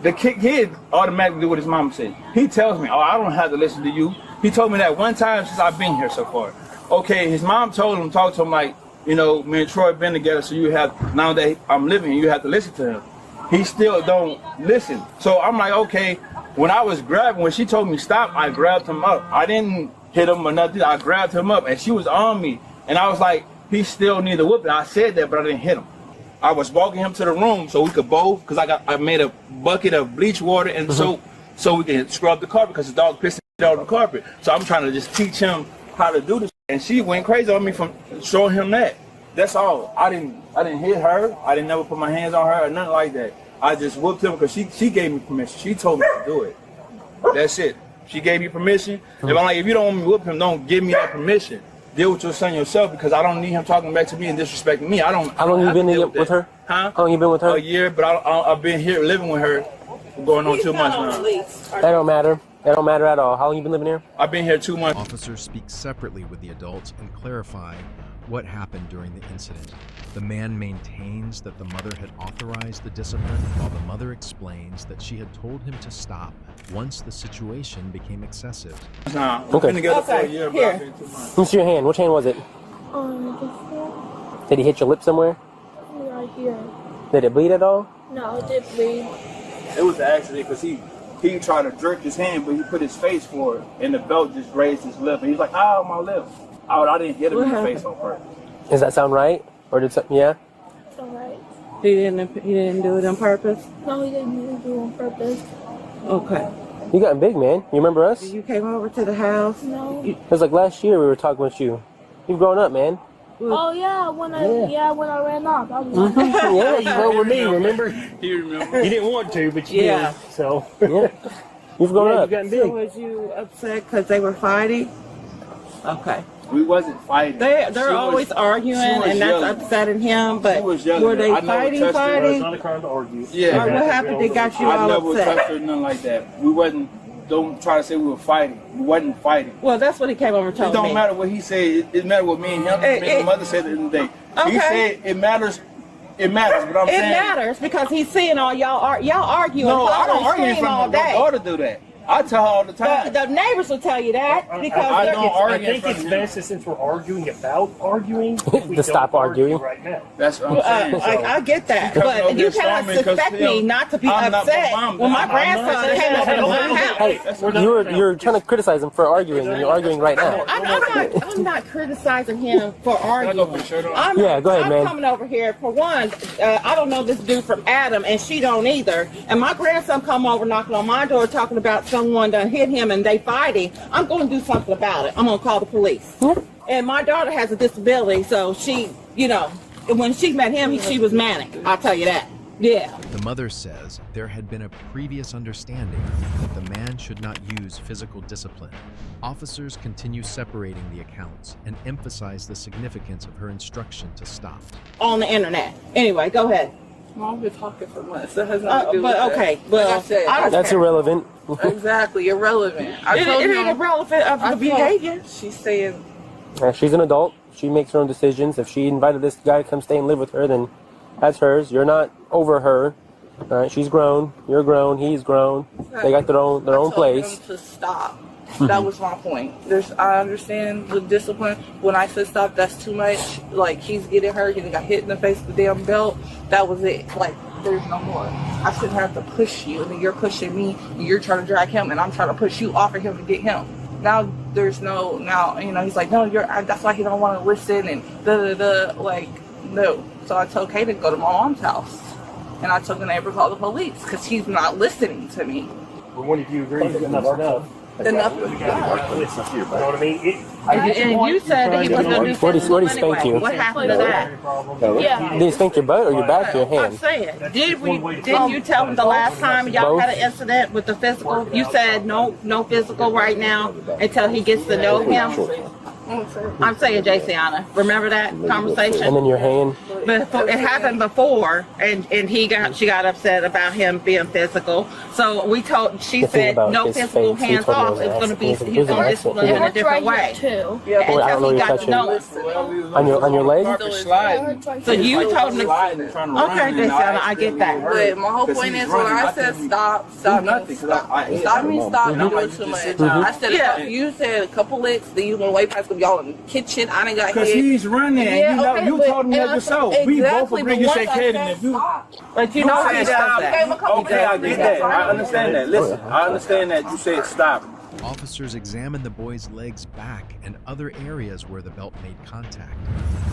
the kid automatically do what his mom said. He tells me, "Oh, I don't have to listen to you." He told me that one time since I've been here so far. Okay, his mom talked to him like, you know, me and Troy been together, so you have, now that I'm living here, you have to listen to him. He still don't listen. So I'm like, okay, when she told me stop, I grabbed him up. I didn't hit him or nothing. I grabbed him up, and she was on me. And I was like, he still need a whooping. I said that, but I didn't hit him. I was walking him to the room so we could both, because I made a bucket of bleach water and soap so we can scrub the carpet, because the dog pissed on the carpet. So I'm trying to just teach him how to do this. And she went crazy on me from showing him that. That's all. I didn't hit her. I didn't never put my hands on her or nothing like that. I just whooped him because she gave me permission. She told me to do it. That's it. She gave me permission. If I'm like, if you don't want me to whoop him, don't give me that permission. Deal with your son yourself, because I don't need him talking back to me and disrespecting me. How long you been with her? Huh? How long you been with her? A year, but I've been here living with her going on 2 months now. That don't matter. That don't matter at all. How long you been living here? I've been here 2 months. Officers speak separately with the adults and clarify what happened during the incident. The man maintains that the mother had authorized the discipline, while the mother explains that she had told him to stop once the situation became excessive. Nah, we've been together for a year, but I've been 2 months. What's your hand? Which hand was it? Did he hit your lip somewhere? Right here. Did it bleed at all? No, it didn't bleed. It was an accident because he tried to jerk his hand, but he put his face for it, and the belt just grazed his lip. And he's like, "Ow, my lip." I didn't hit him in the face on purpose. Does that sound right? Or did something? Yeah. It's alright. He didn't do it on purpose? No, he didn't do it on purpose. Okay. You got big, man. You remember us? You came over to the house? No. It was like last year we were talking with you. You've grown up, man. Oh yeah, when I ran off. I was Yeah, you rode with me, remember? You remember? You didn't want to, but you did. So yeah. You've grown up. So was you upset because they were fighting? Okay. We wasn't fighting. They're always arguing, and that's upsetting him. But were they fighting? It's not a crime to argue. Yeah. Or what happened? They got you all never upset. touched her, nothing like that. We wasn't. Don't try to say we were fighting. We wasn't fighting. Well, that's what he came over and told me. It don't matter what he said. It matters what me and him, me and my mother said at the end of the day. Okay. He said it matters. It matters, but I'm saying it matters because he's seeing all y'all arguing. No, I don't argue in front all of my day. daughter. Do that. I tell her all the time. The neighbors will tell you that because I think it's best that since we're arguing about arguing, to stop arguing right now. That's what I'm saying. I get that, but you cannot expect me not to be upset when my grandson came over to my house. Hey, you're trying to criticize him for arguing, and you're arguing right now. I'm not criticizing him for arguing. Yeah, go ahead, man. I'm coming over here for one. I don't know this dude from Adam, and she don't either. And my grandson come over knocking on my door talking about someone done hit him and they fighting. I'm going to do something about it. I'm going to call the police. And my daughter has a disability, so she, when she met him, she was manic. I'll tell you that. Yeah. The mother says there had been a previous understanding that the man should not use physical discipline. Officers continue separating the accounts and emphasize the significance of her instruction to stop. On the internet. Anyway, go ahead. Mom been talking for months. That has nothing to do with but okay, that. well, like I said, that's irrelevant. Exactly, irrelevant. It ain't irrelevant of the behavior. She's saying. She's an adult. She makes her own decisions. If she invited this guy to come stay and live with her, then that's hers. You're not over her. All right, she's grown. You're grown. He's grown. They got their own place. Him to stop. That was my point. I understand the discipline. When I said stop, that's too much. Like, he's getting hurt. He got hit in the face with the damn belt. That was it. Like, there's no more. I shouldn't have to push you, and then you're pushing me, and you're trying to drag him, and I'm trying to push you off of him to get him. Now there's no, he's like, no, that's why he don't want to listen, and like, no. So I told Kay to go to my mom's house, and I told the neighbor to call the police, because he's not listening to me. But when did you agree to enough's enough? enough. You know what I mean? And you said that he was going to do What did he spank you? What happened to that? Yeah. Did he spank your butt or your back or your I'm hand? saying, didn't you tell him the last time y'all had an incident with the physical? You said no physical right now until he gets to know him. I'm saying, Jayciana, remember that conversation? And then your hand? It happened before, and she got upset about him being physical. So she said no physical, hands off. It's going to be, he's going to discipline in a different way. Until he got to know us. On your leg? So you told me. Okay, Jayciana, I get that. But my whole point is when I said stop means stop. You're doing too much. I said you said a couple licks, then you went way past y'all in the kitchen. I didn't got hit. Because he's running. And you told him that yourself. We both agree. You said, Kaden, if you. But you know he does that. Okay, I get that. I understand that. Listen, I understand that you said stop. Officers examined the boy's legs, back, and other areas where the belt made contact.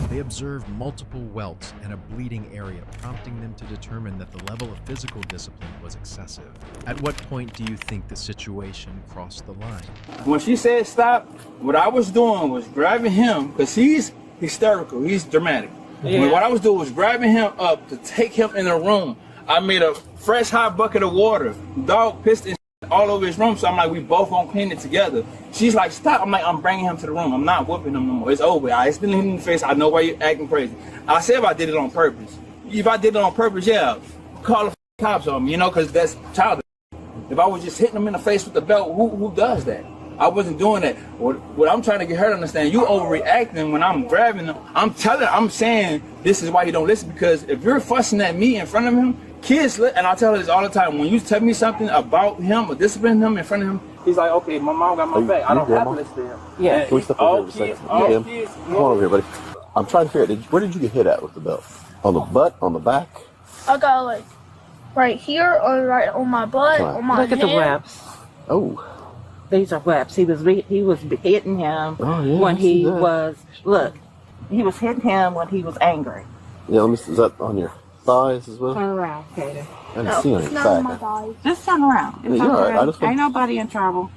They observed multiple welts and a bleeding area, prompting them to determine that the level of physical discipline was excessive. At what point do you think the situation crossed the line? When she said stop, what I was doing was grabbing him, because he's hysterical, he's dramatic. Yeah. What I was doing was grabbing him up to take him in the room. I made a fresh hot bucket of water. Dog pissed and all over his room, so I'm like, we both gonna clean it together. She's like, stop. I'm like, I'm bringing him to the room. I'm not whooping him no more. It's over. It's been hitting in the face. I know why you're acting crazy. I said if I did it on purpose. If I did it on purpose, yeah, call the cops on me, because that's childish. If I was just hitting him in the face with the belt, who does that? I wasn't doing that. What I'm trying to get her to understand, you overreacting when I'm grabbing him. I'm saying this is why he don't listen, because if you're fussing at me in front of him, kids, and I tell her this all the time, when you tell me something about him or discipline him in front of him, he's like, okay, my mom got my back. I don't have to listen to him. Yeah. Can we step over here for a second? Come on over here, buddy. I'm trying to figure out, where did you get hit at with the belt? On the butt? On the back? I got like right here, or right on my butt, on my Look at the webs. Oh. These are webs. He was hitting him when he was hitting him when he was angry. Yeah, let me see. Is that on your thighs as well? Turn around, Kaden. I didn't see on your back. Just turn around. Yeah, you're all right. Ain't nobody in trouble.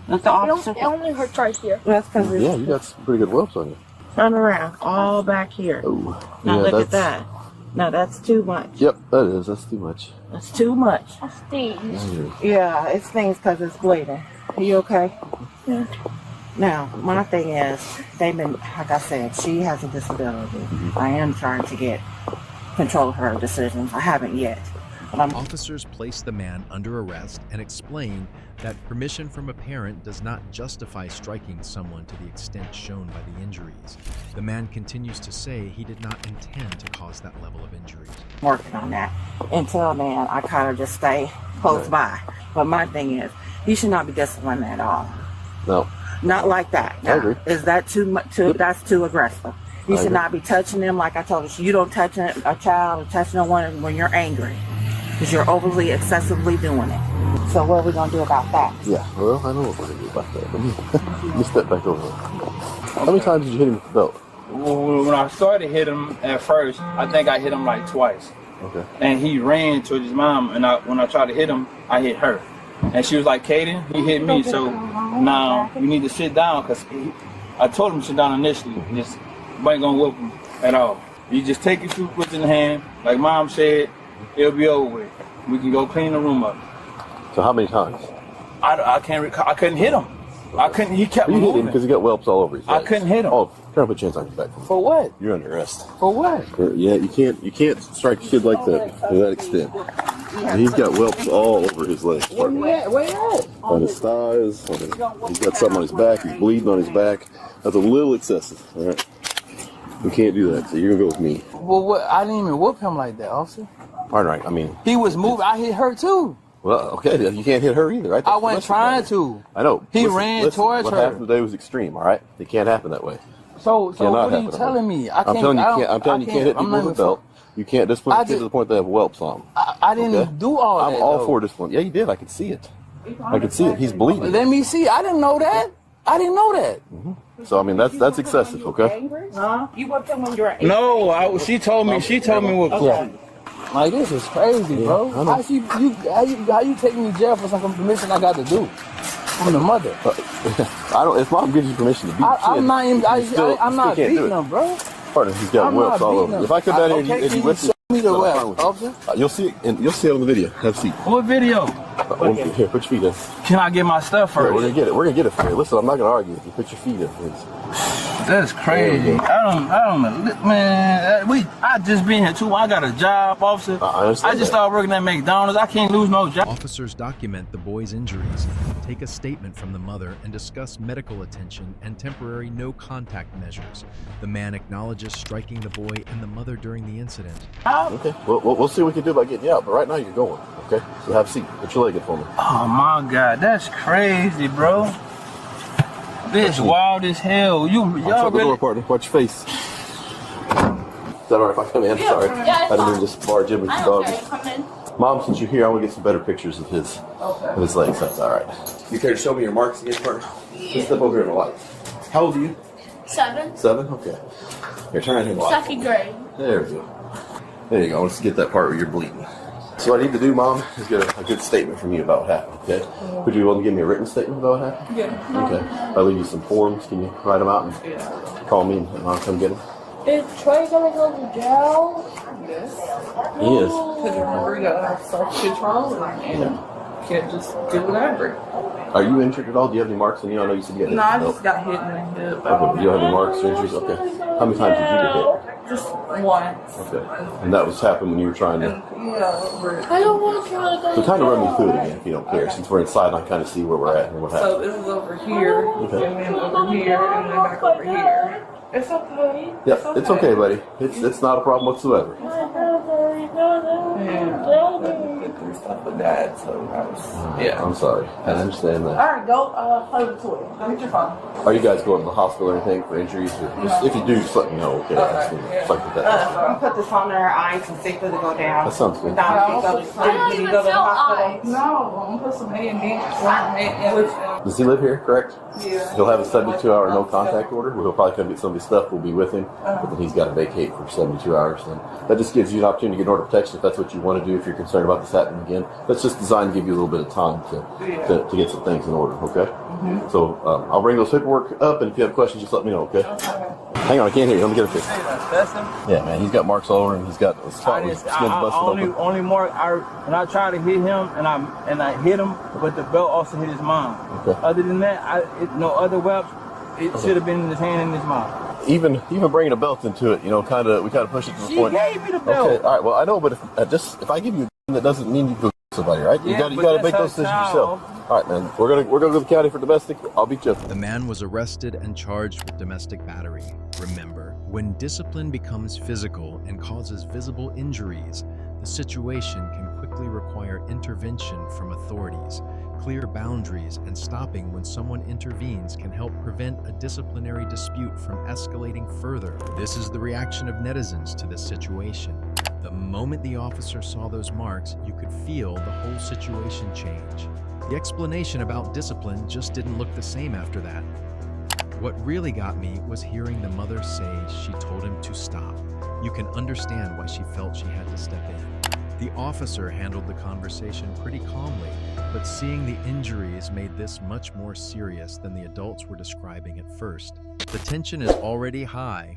That's the officer. It only hurts right here. That's because Yeah, you got some pretty good whelps on you. Turn around, all back here. Oh. Now look at that. No, that's too much. Yep, that is. That's too much. That's too much. It stings. Yeah, it stings because it's bleeding. Are you okay? Yeah. Now, my thing is, like I said, she has a disability. I am trying to get control of her decisions. I haven't yet. Officers place the man under arrest and explain that permission from a parent does not justify striking someone to the extent shown by the injuries. The man continues to say he did not intend to cause that level of injury. Working on that. Until then, I kind of just stay close by. But my thing is, he should not be disciplined at all. No. Not like that. I agree. Is that too much? That's too aggressive. You should not be touching them. Like I told you, you don't touch a child or touch no one when you're angry, because you're overly, excessively doing it. So what are we gonna do about that? Yeah, well, I know what we're gonna do about that. Let me step back over there. How many times did you hit him with the belt? When I started hit him at first, I think I hit him like twice. Okay. And he ran towards his mom, and when I tried to hit him, I hit her. And she was like, Kaden, he hit me, so now you need to sit down, because I told him to sit down initially. Just ain't gonna whoop him at all. You just take your foot in the hand, like Mom said, it'll be over with. We can go clean the room up. So how many times? I can't recall. I couldn't hit him. I couldn't. He kept moving. You hit him because he got whelps all over his legs. I couldn't hit him. Oh, try to put your hands on your back. For what? You're under arrest. For what? Yeah, you can't strike a kid like that to that extent. And he's got whelps all over his legs. Where at? On his thighs. He's got something on his back. He's bleeding on his back. That's a little excessive. All right. We can't do that. So you're gonna go with me. Well, what? I didn't even whoop him like that, officer. All right. I mean, he was moving. I hit her too. Well, okay. You can't hit her either, right? I wasn't trying to. I know. He ran towards her. What happened today was extreme. All right. It can't happen that way. So what are you telling me? I'm telling you, you can't hit people with a belt. You can't discipline kids to the point they have whelps on them. I didn't do all that. I'm all for discipline. Yeah, you did. I could see it. I could see it. He's bleeding. Let me see. I didn't know that. I didn't know that. Mm-hmm. So I mean, that's excessive. Okay. Huh? You whooped him when you were angry? No, she told me what. Okay. Like, this is crazy, bro. Yeah, how you take me to jail for some permission I got to do? I'm the mother. I don't. If mom gives you permission to beat the kid, I'm not even. I'm not can't do beating it. him, bro. Partner, he's got I'm whelps not all beating over. him. If I come down here Okay, and you whip show me the whelp, officer. You'll see it, and you'll see it on the video. Have a seat. What video? Here, put your feet in. Can I get my stuff first? Yeah, we're gonna get it. We're gonna get it for you. Listen, I'm not gonna argue with you. Put your feet in, please. That's crazy. I don't know, man. I just been here too. I got a job, officer. I just started working at McDonald's. I can't lose no job. Officers document the boy's injuries, take a statement from the mother, and discuss medical attention and temporary no-contact measures. The man acknowledges striking the boy and the mother during the incident. Okay, we'll see what we can do about getting you out, but right now you're going, okay? So have a seat. Put your leg in for me. Oh my God, that's crazy, bro. This wild as hell. Y'all the door, partner. Watch your face. Is that all right if I come in? Sorry. Yeah, I didn't mean to just barge in with your dog. Okay, come in. Mom, since you're here, I want to get some better pictures of his legs. That's all right. You care to show me your marks again, partner? Just step over here in the light. How old are you? 7. 7? Okay. Here, turn around here in the light. 2nd grade. There we go. There you go. Let's get that part where you're bleeding. So what I need to do, Mom, is get a good statement from you about what happened, okay? Would you be willing to give me a written statement about what happened? Yeah. Okay. I'll leave you some forms. Can you write them out and call me and I'll come get them? Is Trey gonna go to jail? Yes. He is. Because remember, you gotta have self-control and you can't just do whatever. Are you injured at all? Do you have any marks on you? I know you said you got hit. No, I just got hit in the hip. Okay, but do you have any marks or injuries? Okay. How many times did you get hit? Just once. Okay. And that was happened when you were trying to... Yeah, I don't want to try to go. So kind of run me through it again if you don't care. Since we're inside, I kind of see where we're at and what happened. So this is over here, and then over here, and then back over here. It's okay. Yeah, it's okay, buddy. It's not a problem whatsoever. Through stuff with Dad, so I was, yeah. I'm sorry. I understand that. Alright, go play with the toy. Go get your phone. Are you guys going to the hospital or anything for injuries? Or just, if you do, just let me know, okay? Just like that. I'm gonna put this on their eyes and see if it'll go down. That sounds good. Did you go to the hospital? No, I'm gonna put some A&D. Does he live here, correct? Yeah. He'll have a 72-hour no contact order. He'll probably come get some of his stuff. We'll be with him. But then he's got to vacate for 72 hours. And that just gives you an opportunity to get an order of protection if that's what you want to do, if you're concerned about this happening again. That's just designed to give you a little bit of time to get some things in order, okay? So I'll bring those paperwork up, and if you have questions, just let me know, okay? Hang on, I can't hear you. Let me get a picture. That's him? Yeah, man, he's got marks all over him. He's got a spot with his skin busted open. Only mark, and I tried to hit him, and I hit him, but the belt also hit his mom. Okay. Other than that, no other weapons. It should have been in his hand and his mouth. Even bringing a belt into it, we kind of push it to the point. She gave me the belt. Okay, all right. Well, I know, but if I give you, that doesn't mean you go somebody, right? Yeah, you got to make those decisions yourself. All right, man. We're gonna go to the county for domestic. I'll beat you up. The man was arrested and charged with domestic battery. Remember, when discipline becomes physical and causes visible injuries, the situation can quickly require intervention from authorities. Clear boundaries and stopping when someone intervenes can help prevent a disciplinary dispute from escalating further. This is the reaction of netizens to this situation. The moment the officer saw those marks, you could feel the whole situation change. The explanation about discipline just didn't look the same after that. What really got me was hearing the mother say she told him to stop. You can understand why she felt she had to step in. The officer handled the conversation pretty calmly, but seeing the injuries made this much more serious than the adults were describing at first. The tension is already high,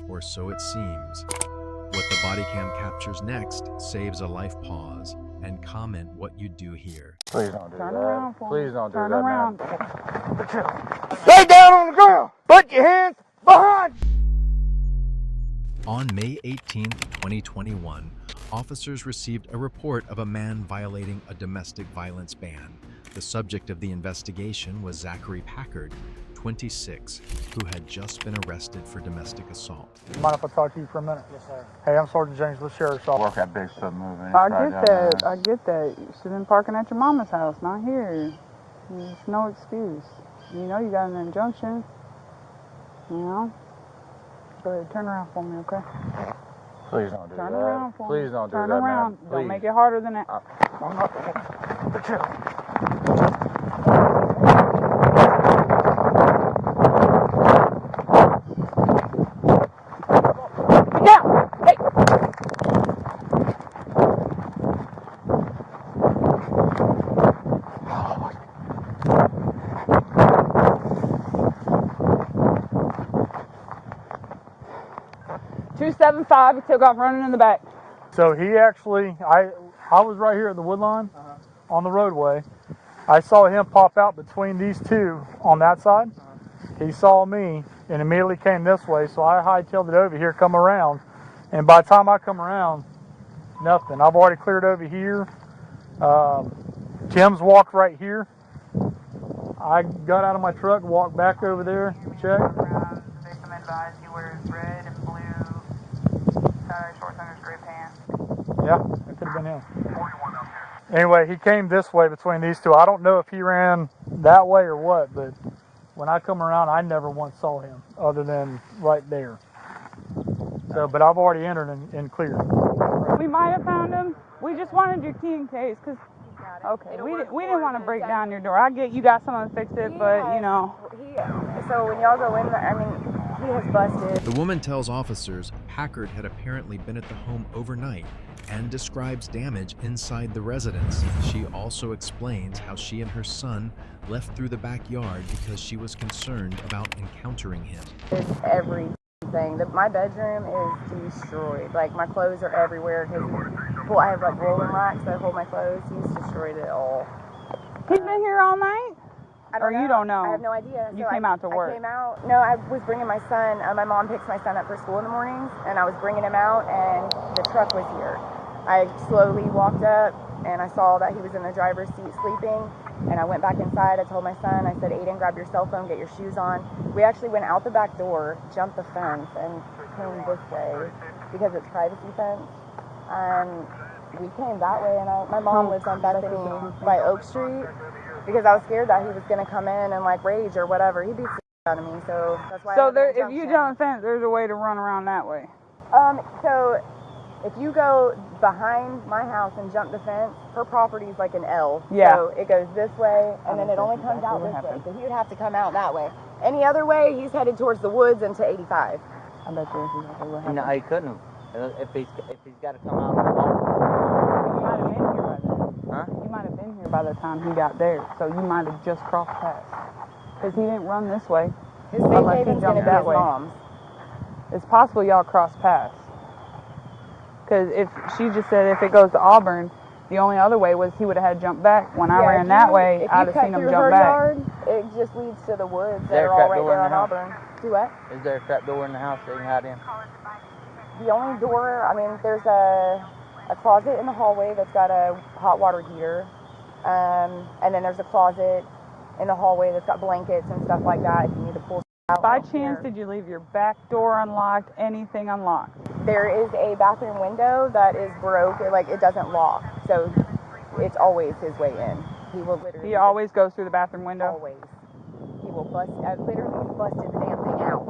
or so it seems. What the body cam captures next saves a life pause, and comment what you do here. Please don't do Turn around for me. Please don't do Turn that, around. man. Lay down on the ground. Put your hands behind. On May 18, 2021, officers received a report of a man violating a domestic violence ban. The subject of the investigation was Zachary Packard, 26, who had just been arrested for domestic assault. Mind if I talk to you for a minute? Yes, sir. Hey, I'm Sergeant James with the Sheriff's Office. Work that big stuff moving. I get that. I get that. You should have been parking at your mama's house, not here. There's no excuse. You know you got an injunction. You know? Go ahead, turn around for me, okay? Please don't do that. Turn around for me. Please don't do that, Turn around. man. Don't Please. make it harder than that. I'm not. Chill. 7.5. He took off running in the back. So he actually, I was right here at the wood line on the roadway. I saw him pop out between these two on that side. He saw me and immediately came this way, so I hightailed it over here, come around, and by the time I come around, nothing. I've already cleared over here. Tim's walked right here. I got out of my truck, walked back over there, checked. Victim advised he wears red and blue tie-dye shorts under his gray pants. Yeah, it could have been him. Anyway, he came this way between these two. I don't know if he ran that way or what, but when I come around, I never once saw him other than right there. So, but I've already entered and cleared. We might have found him. We just wanted your key in case, because, okay, we didn't want to break down your door. I get you got someone to fix it, but, you know. So when y'all go in there, I mean, he has busted. The woman tells officers Packard had apparently been at the home overnight and describes damage inside the residence. She also explains how she and her son left through the backyard because she was concerned about encountering him. It's everything. My bedroom is destroyed. Like, my clothes are everywhere because I have like rolling racks that hold my clothes. He's destroyed it all. He's been here all night? Or you don't know? I have no idea. You came out to work? I came out. No, I was bringing my son. My mom picks my son up for school in the mornings, and I was bringing him out, and the truck was here. I slowly walked up, and I saw that he was in the driver's seat sleeping, and I went back inside. I told my son, I said, Aiden, grab your cell phone, get your shoes on. We actually went out the back door, jumped the fence, and came this way because it's privacy fence. We came that way, and my mom lives on Bethany by Oak Street, because I was scared that he was going to come in and like rage or whatever. He beats the out of me, so that's why. So there, if you jump the fence, there's a way to run around that way. So if you go behind my house and jump the fence, her property is like an L. Yeah. So it goes this way, and then it only comes out this way. So he would have to come out that way. Any other way, he's headed towards the woods into 85. I bet you this is exactly what happened. No, he couldn't have. If he's got to come out of the home. He might have been here by then. Huh? He might have been here by the time he got there, so you might have just crossed past. Because he didn't run this way. His safe haven's going to be his mom's. It's possible y'all crossed paths. Because if she just said if it goes to Auburn, the only other way was he would have had to jump back. When I ran that way, I'd have seen him jump back. Yard, it just leads to the woods that are all right there on Auburn. Do what? Is there a trap door in the house that you can hide in? The only door, I mean, there's a closet in the hallway that's got a hot water heater. And then there's a closet in the hallway that's got blankets and stuff like that if you need to pull out. By chance, did you leave your back door unlocked, anything unlocked? There is a bathroom window that is broke, like it doesn't lock. So it's always his way in. He will literally. He always goes through the bathroom window? Always. He will bust, literally busted the damn thing out.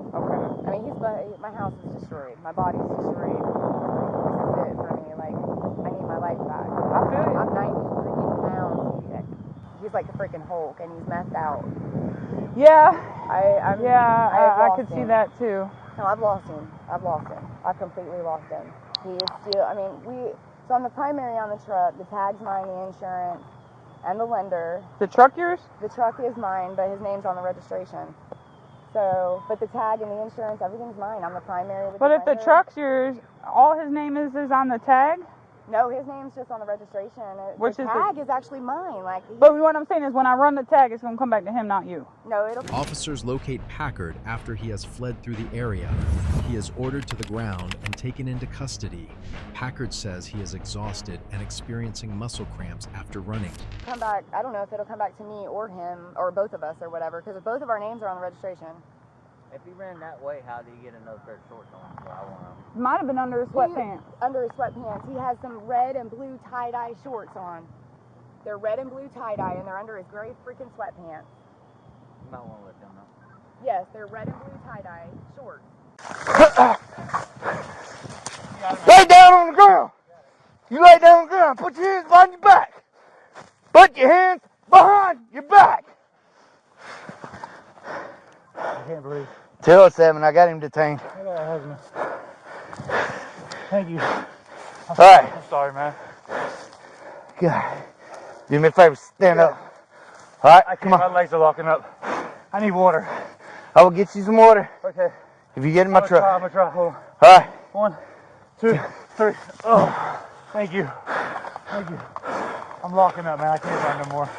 Okay. I mean, my house is destroyed. My body's destroyed. This is it for me. Like, I need my life back. I feel it. I'm 90 freaking pounds. He's like the freaking Hulk, and he's messed out. Yeah. I I could see that too. No, I've lost him. I've completely lost him. He is still, I mean, so I'm the primary on the truck. The tag's mine, the insurance, and the lender. The truck yours? The truck is mine, but his name's on the registration. So, but the tag and the insurance, everything's mine. I'm the primary. But if the truck's yours, all his name is on the tag? No, his name's just on the registration. The tag is actually mine. Like. But what I'm saying is when I run the tag, it's going to come back to him, not you. No, it'll. Officers locate Packard after he has fled through the area. He is ordered to the ground and taken into custody. Packard says he is exhausted and experiencing muscle cramps after running. Come back. I don't know if it'll come back to me or him or both of us or whatever, because both of our names are on the registration. If he ran that way, how did he get another pair of shorts on? So I want to. Might have been under his sweatpants. Under his sweatpants. He has some red and blue tie-dye shorts on. They're red and blue tie-dye, and they're under his gray freaking sweatpants. You might want to let them know. Yes, they're red and blue tie-dye shorts. Lay down on the ground. You lay down on the ground. Put your hands behind your back. Put your hands behind your back. I can't breathe. 207, I got him detained. I got a husband. Thank you. All right. I'm sorry, man. God. Do me a favor, stand up. All right, I can't, come on. my legs are locking up. I need water. I will get you some water. Okay. If you get in my truck. I'm gonna try. Hold on. All right. 1, 2, 3. Oh, thank you. Thank you. I'm locking up, man. I can't run no more.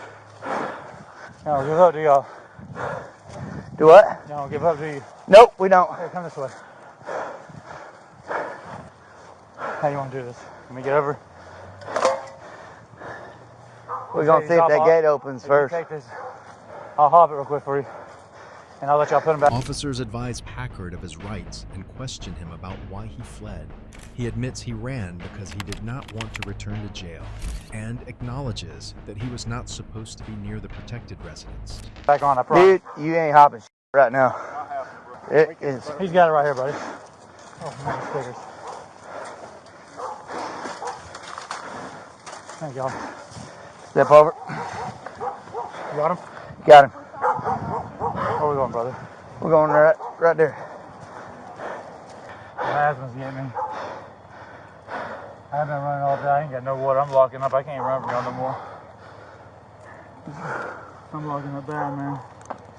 No, give up to y'all. Do what? No, give up to you. Nope, we don't. Hey, come this way. How you want to do this? Let me get over. We're going to see if that gate opens first. Take this. I'll hop it real quick for you. And I'll let y'all put him back. Officers advise Packard of his rights and question him about why he fled. He admits he ran because he did not want to return to jail and acknowledges that he was not supposed to be near the protected residence. Back on, I promise. Dude, you ain't hopping right now. It is. He's got it right here, buddy. Oh, man, stickers. Thank y'all. Step over. You got him? Got him. Where are we going, brother? We're going right there. My asthma's getting me. I've been running all day. I ain't got no water. I'm locking up. I can't run from y'all no more. I'm locking up bad, man.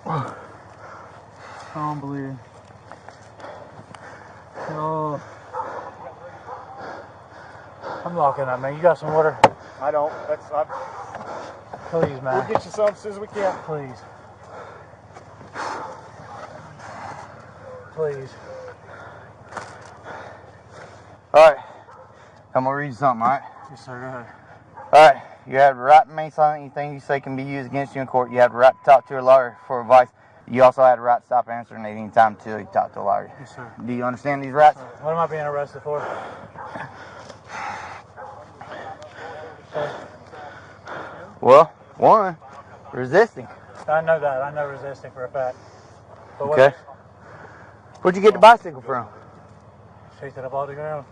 Oh, I'm bleeding. Oh. I'm locking up, man. You got some water? I don't. Please, man. We'll get you some as soon as we can. Please. Please. All right. I'm going to read you something, all right? Yes, sir. Go ahead. All right. You have the right to remain silent. Anything you say can be used against you in court. You have the right to talk to a lawyer for advice. You also have the right to stop answering at any time until you talk to a lawyer. Yes, sir. Do you understand these rights? What am I being arrested for? Well, one, resisting. I know that. I know resisting for a fact. But what Okay. Where'd you get the bicycle from? Chased it up all the ground.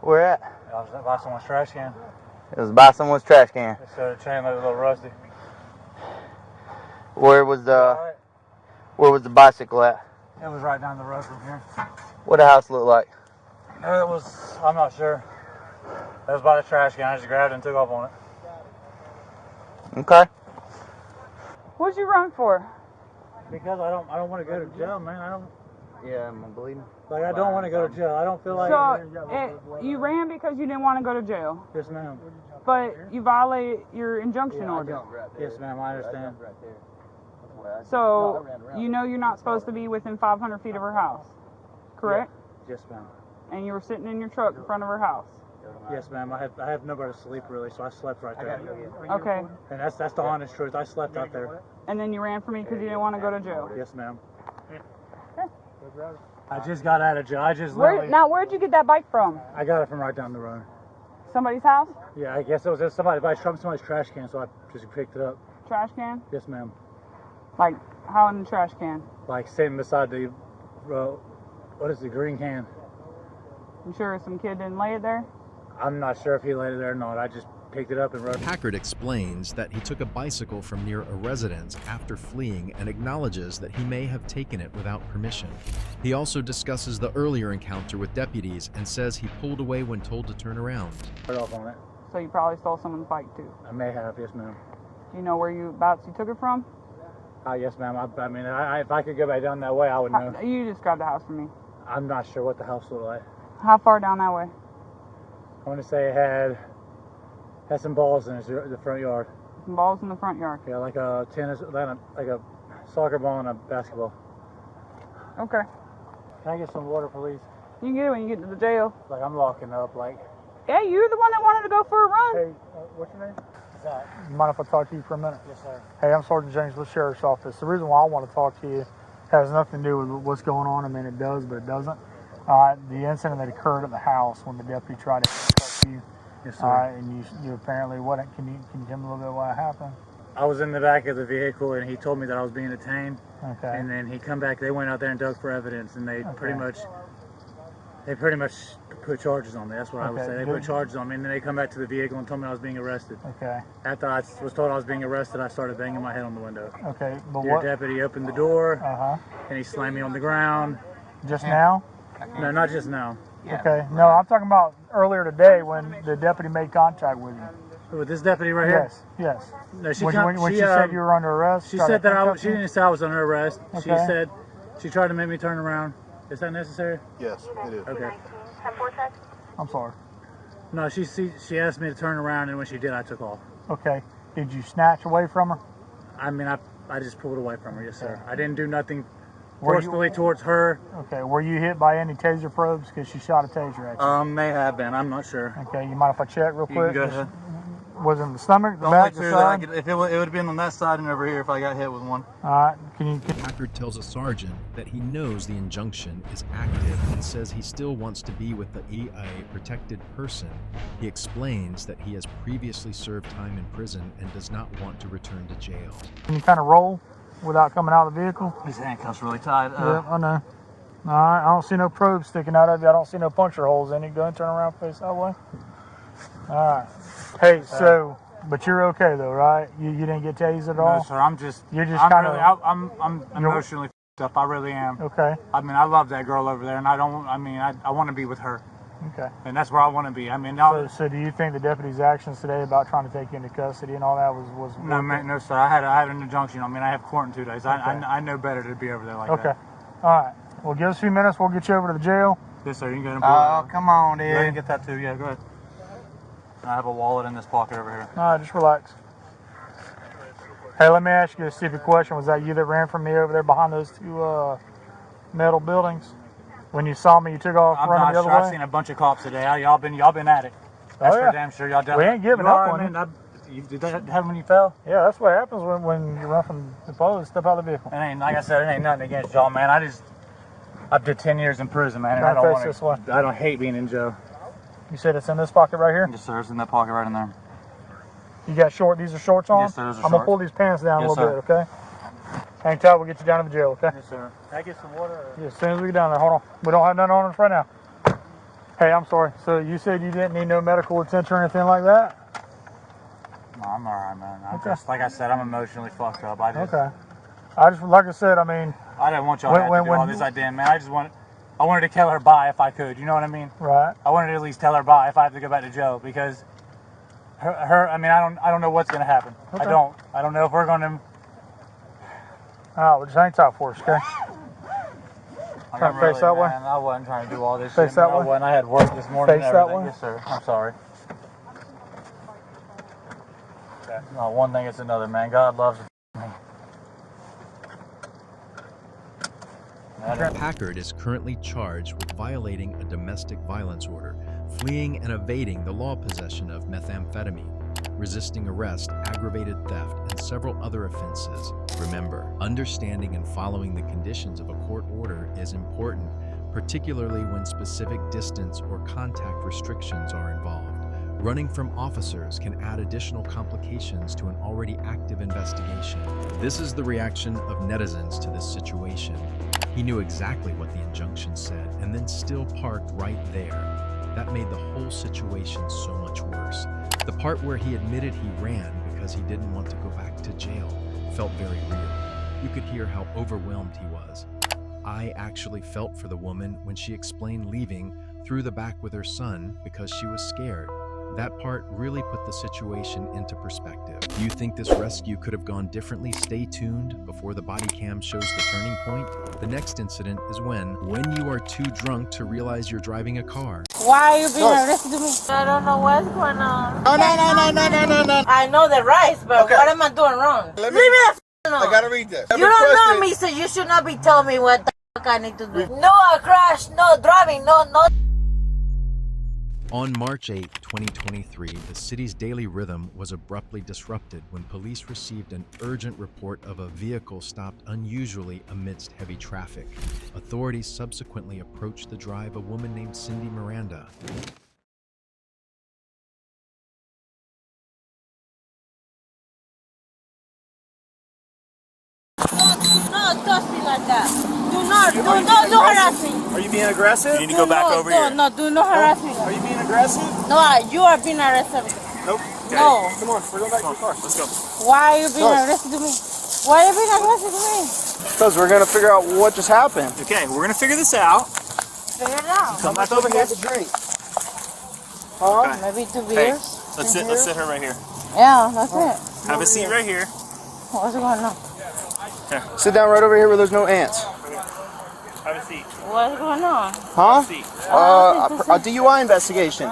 Where at? I was by someone's trash can. It was by someone's trash can. They showed the chain looked a little rusty. Where was the bicycle at? It was right down the road from here. What the house look like? It was, I'm not sure. It was by the trash can. I just grabbed it and took off on it. Okay. What'd you run for? Because I don't want to go to jail, man. I don't. Yeah, I'm bleeding. Like, I don't want to go to jail. I don't feel like. You ran because you didn't want to go to jail. Yes, ma'am. But you violated your injunction order. Yes, ma'am. I understand. So you know you're not supposed to be within 500 feet of her house, correct? Yes, ma'am. And you were sitting in your truck in front of her house. Yes, ma'am. I have nowhere to sleep really, so I slept right there. Okay. And that's the honest truth. I slept out there. And then you ran for me because you didn't want to go to jail. Yes, ma'am. I just got out of jail. I just literally. Now, where'd you get that bike from? I got it from right down the road. Somebody's house? Yeah, I guess it was somebody's trash can, so I just picked it up. Trash can? Yes, ma'am. Like, how in the trash can? Like sitting beside the, what is the green can? You sure some kid didn't lay it there? I'm not sure if he laid it there or not. I just picked it up and rode. Packard explains that he took a bicycle from near a residence after fleeing and acknowledges that he may have taken it without permission. He also discusses the earlier encounter with deputies and says he pulled away when told to turn around. Right off on it. So you probably stole someone's bike too? I may have, yes, ma'am. Do you know whereabouts you took it from? Yes, ma'am. I mean, if I could go back down that way, I would know. You described the house for me. I'm not sure what the house looked like. How far down that way? I want to say it had some balls in the front yard. Some balls in the front yard? Yeah, like a tennis, like a soccer ball and a basketball. Okay. Can I get some water, please? You can get it when you get to the jail. Like, I'm locking up, like. Yeah, you're the one that wanted to go for a run. Hey, what's your name? Zach. You mind if I talk to you for a minute? Yes, sir. Hey, I'm Sergeant James with the Sheriff's Office. The reason why I want to talk to you has nothing to do with what's going on. I mean, it does, but it doesn't. The incident that occurred at the house when the deputy tried to handcuff you. Yes, sir. And you apparently wasn't. Can you tell me a little bit what happened? I was in the back of the vehicle, and he told me that I was being detained. Okay. And then he come back. They went out there and dug for evidence, and they pretty much put charges on me. That's what I would say. They put charges on me, and then they come back to the vehicle and told me I was being arrested. Okay. After I was told I was being arrested, I started banging my head on the window. Okay, but Your deputy opened the door, and he slammed me on the ground. Just now? No, not just now. Okay. No, I'm talking about earlier today when the deputy made contact with you. With this deputy right here? Yes. No, she when she said you were under arrest? She said that she didn't say I was under arrest. Okay. She said she tried to make me turn around. Is that necessary? Yes, it is. Okay. I'm sorry. No, she asked me to turn around, and when she did, I took off. Okay. Did you snatch away from her? I mean, I just pulled away from her, yes, sir. I didn't do nothing forcefully towards her. Okay. Were you hit by any taser probes? Because she shot a taser at you. May have been. I'm not sure. Okay. You mind if I check real quick? You can go ahead. Was it in the stomach, the Don't back, make the sure that side? it would have been on that side and over here if I got hit with one. All right. Can Packard tells a sergeant that he knows the injunction is active and says he still wants to be with the EIA protected person. He explains that he has previously served time in prison and does not want to return to jail. Can you kind of roll without coming out of the vehicle? His handcuffs really tight. Yeah, I know. All right. I don't see no probes sticking out of you. I don't see no puncture holes in it. Go ahead and turn around, face that way. All right. Hey, so, but you're okay though, right? You didn't get tased at all? No, sir. I'm just kind of. I'm emotionally f***ed up. I really am. Okay. I mean, I love that girl over there, and I want to be with her. Okay. And that's where I want to be. I mean, so do you think the deputy's actions today about trying to take you into custody and all that was no, man, no, sir. I had an injunction. I mean, I have court in 2 days. I know better to be over there like that. Okay. All right. Well, give us a few minutes. We'll get you over to the jail. Yes, sir. You can go ahead and Oh, come on, dude. Go ahead and get that too. Yeah, go ahead. I have a wallet in this pocket over here. All right, just relax. Hey, let me ask you a stupid question. Was that you that ran from me over there behind those 2 metal buildings? When you saw me, you took off running the other way? I've seen a bunch of cops today. Y'all been at it. That's for damn sure. Y'all done. We ain't giving up on you. Did that happen when you fell? Yeah, that's what happens when you run from the police, step out of the vehicle. It ain't, like I said, it ain't nothing against y'all, man. I did 10 years in prison, man. And I don't hate being in jail. You said it's in this pocket right here? Yes, sir. It's in that pocket right in there. You got these are shorts on? Yes, sir. Those are I'm going to pull these pants down a Yes, little bit, okay? Hang tight, we'll get you down to the jail, okay? Yes, sir. Can I get some water? Yeah, as soon as we get down there. Hold on. We don't have nothing on us right now. Hey, I'm sorry. So you said you didn't need no medical attention or anything like that? No, I'm all right, man. Okay. Like I said, I'm emotionally fucked up. Okay. I just, like I said, I mean... I didn't want y'all to do all this. I didn't, man. I wanted to tell her bye if I could. You know what I mean? Right. I wanted to at least tell her bye if I have to go back to jail because her I mean, I don't know what's going to happen. Okay. I don't know if we're going to... All right, well, just hang tight for us, okay? Trying to face that way? I wasn't trying to do all this face shit. That man. way? I had work this morning. Face that way? Yes, sir. I'm sorry. Okay. No, one thing it's another, man. God loves me. Packard is currently charged with violating a domestic violence order, fleeing and evading the law possession of methamphetamine, resisting arrest, aggravated theft, and several other offenses. Remember, understanding and following the conditions of a court order is important, particularly when specific distance or contact restrictions are involved. Running from officers can add additional complications to an already active investigation. This is the reaction of netizens to this situation. He knew exactly what the injunction said and then still parked right there. That made the whole situation so much worse. The part where he admitted he ran because he didn't want to go back to jail felt very real. You could hear how overwhelmed he was. I actually felt for the woman when she explained leaving through the back with her son because she was scared. That part really put the situation into perspective. Do you think this rescue could have gone differently? Stay tuned before the body cam shows the turning point. The next incident is when you are too drunk to realize you're driving a car. Why are you being arrested to me? I don't know what's going on. No. I know the rights, but what am I doing wrong? Leave me the f alone. I gotta read this. You don't know me, so you should not be telling me what the f I need to do. No crash, no driving, no. On March 8, 2023, the city's daily rhythm was abruptly disrupted when police received an urgent report of a vehicle stopped unusually amidst heavy traffic. Authorities subsequently approached the drive, a woman named Cindy Miranda. No, touch me like that. Do harass me. Are you being aggressive? You need to go back over here. No, do not harass me. Are you being aggressive? No, you are being arrested. Nope. Okay. No. Come on, we're going back to the car. Let's go. Why are you being arrested to me? Why are you being aggressive to me? Because we're going to figure out what just happened. Okay, we're going to figure this out. Figure it out. Come back over here. Drink. Okay. Maybe 2 Hey, beers. let's sit her right here. Yeah, that's it. Have a seat right here. What's going on? Here. Sit down right over here where there's no ants. Have a seat. What's going on? Huh? A DUI investigation.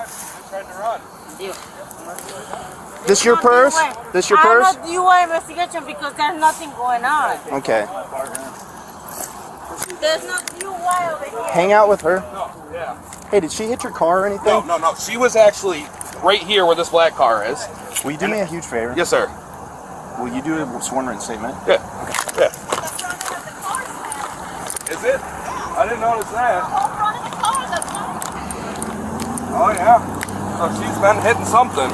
This your purse? This your purse? I'm not DUI investigation because there's nothing going on. Okay. There's no DUI over here. Hang out with her. No, yeah. Hey, did she hit your car or anything? No. She was actually right here where this black car is. Will you do me a huge favor? Yes, sir. Will you do a sworn written statement? Yeah. Okay. Yeah. Is it? I didn't notice that. Oh, yeah. So she's been hitting something.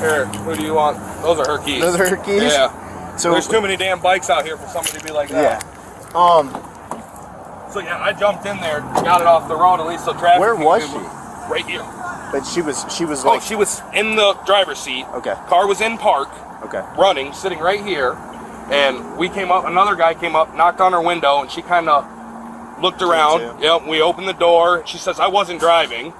Here, who do you want? Those are her keys. Those are her keys? Yeah. So there's too many damn bikes out here for somebody to be like that. Yeah. So yeah, I jumped in there, got it off the road at least so traffic. Where was she? Right here. But she was Oh, like... she was in the driver's seat. Okay. Car was in park. Okay. Running, sitting right here. And we came up, another guy came up, knocked on her window, and she kind of looked around. Yep, we opened the door. She says, I wasn't driving.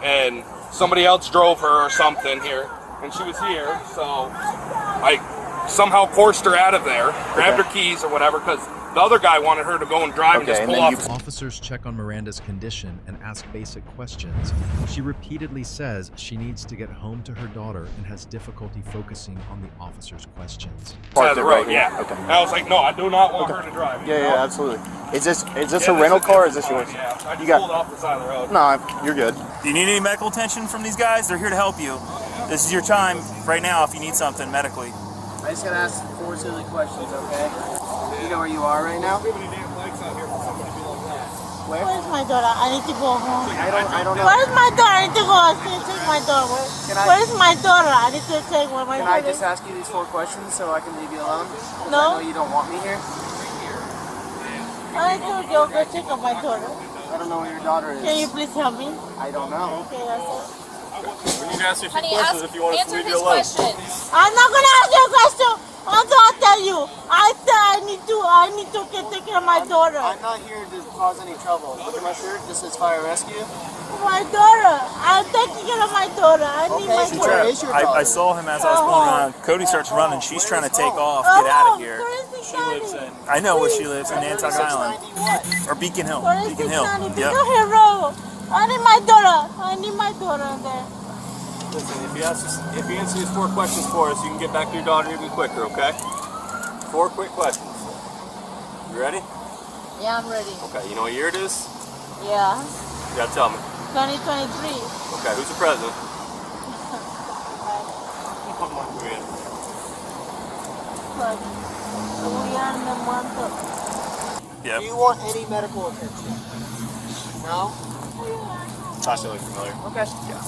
And somebody else drove her or something here. And she was here, so I somehow forced her out of there, grabbed her keys or whatever, because the other guy wanted her to go and drive and just pull off. Officers check on Miranda's condition and ask basic questions. She repeatedly says she needs to get home to her daughter and has difficulty focusing on the officers' questions. Side of the road, yeah. Okay. And I was like, no, I do not want her to drive. Yeah, absolutely. Is this a rental car or is this yours? Yeah, I just You got- pulled off the side of the road. No, you're good. Do you need any medical attention from these guys? They're here to help you. This is your time right now if you need something medically. I just gotta ask 4 silly questions, okay? You know where you are right now? Where? Where's my daughter? I need to go home. I don't know. Where's my daughter? I need to go. I need to take my daughter. Where's my daughter? I need to take my daughter. Can I just ask you these 4 questions so I can leave you alone? No. I know you don't want me here. I need to go check on my daughter. I don't know where your daughter is. Can you please help me? I don't know. Okay, that's it. We need to ask you a few questions if you want us to leave you alone. I'm not gonna ask you a question. I'll tell you. I need to take care of my daughter. I'm not here to cause any trouble. Look at my shirt. This says fire rescue. My daughter. I'm taking care of my daughter. I need my daughter. I saw him as I was pulling around. Cody starts running. She's trying to take off, get out of here. She lives in. I know where she lives, in Nantucket Island. Or Beacon Hill. Beacon Hill. Yep. I need my daughter. I need my daughter in there. Listen, if you answer these 4 questions for us, you can get back to your daughter even quicker, okay? 4 quick questions. You ready? Yeah, I'm ready. Okay, you know what year it is? Yeah. You gotta tell me. 2023. Okay, who's the president? But we are in the month of... Yep. Do you want any medical attention? No? Tasha looks familiar. Okay. Yeah.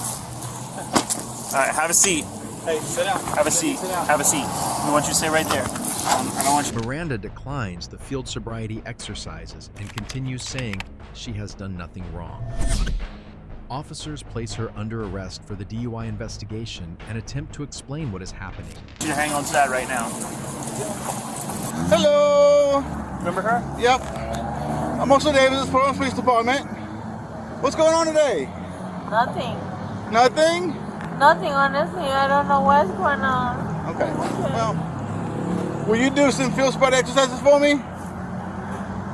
All right, have a seat. Hey, sit down. Have a seat. Have a seat. We want you to stay right there. I don't want you. Miranda declines the field sobriety exercises and continues saying she has done nothing wrong. Officers place her under arrest for the DUI investigation and attempt to explain what is happening. You hang on to that right now. Hello. Remember her? Yep. I'm also Davis, Florence Police Department. What's going on today? Nothing. Nothing? Nothing, honestly. I don't know what's going on. Okay. Well, will you do some field sobriety exercises for me?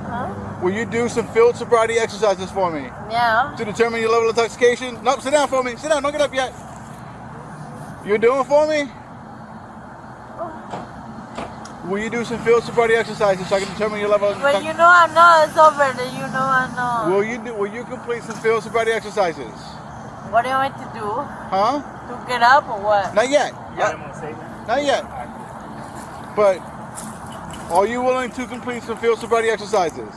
Huh? Will you do some field sobriety exercises for me? Yeah. To determine your level of intoxication? Nope, sit down for me. Sit down, don't get up yet. You're doing for me? Will you do some field sobriety exercises so I can determine your level of But you know I know it's over there. You know I know. Will you complete some field sobriety exercises? What do you want to do? Huh? To get up or what? Not yet. Not yet. But are you willing to complete some field sobriety exercises?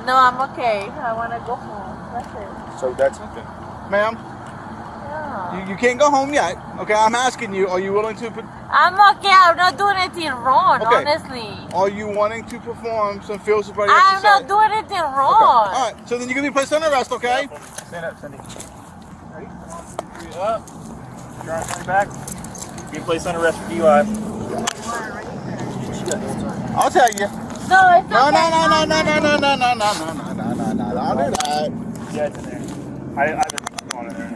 No, I'm okay. I want to go home. That's it. So that's okay. Ma'am? Yeah. You can't go home yet. Okay, I'm asking you, are you willing to... I'm okay. I'm not doing anything wrong, Okay. honestly. Are you wanting to perform some field sobriety I'm exercises? not doing anything Okay. wrong. All right, so then you're going to be placed under arrest, okay? Stand up, Cindy. Ready? 3 up. Your arms on your back. Be placed under arrest for DUI. I'll tell you. No, it's No, okay. no. I'll do that. Yeah, it's in there. I've been going in there.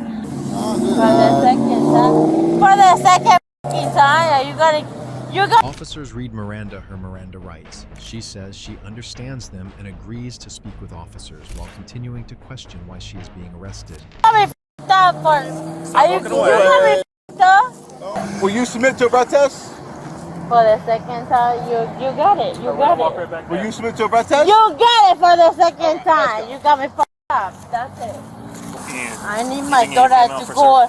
For the second time. For the second time, are you gonna You got. Officers read Miranda her Miranda rights. She says she understands them and agrees to speak with officers while continuing to question why she is being arrested. Will you submit to a breath test? For the second time, you got it. You got it. Right, will you submit to a breath test? You got it for the second time. You got me fucked up. That's it. I need my daughter to go.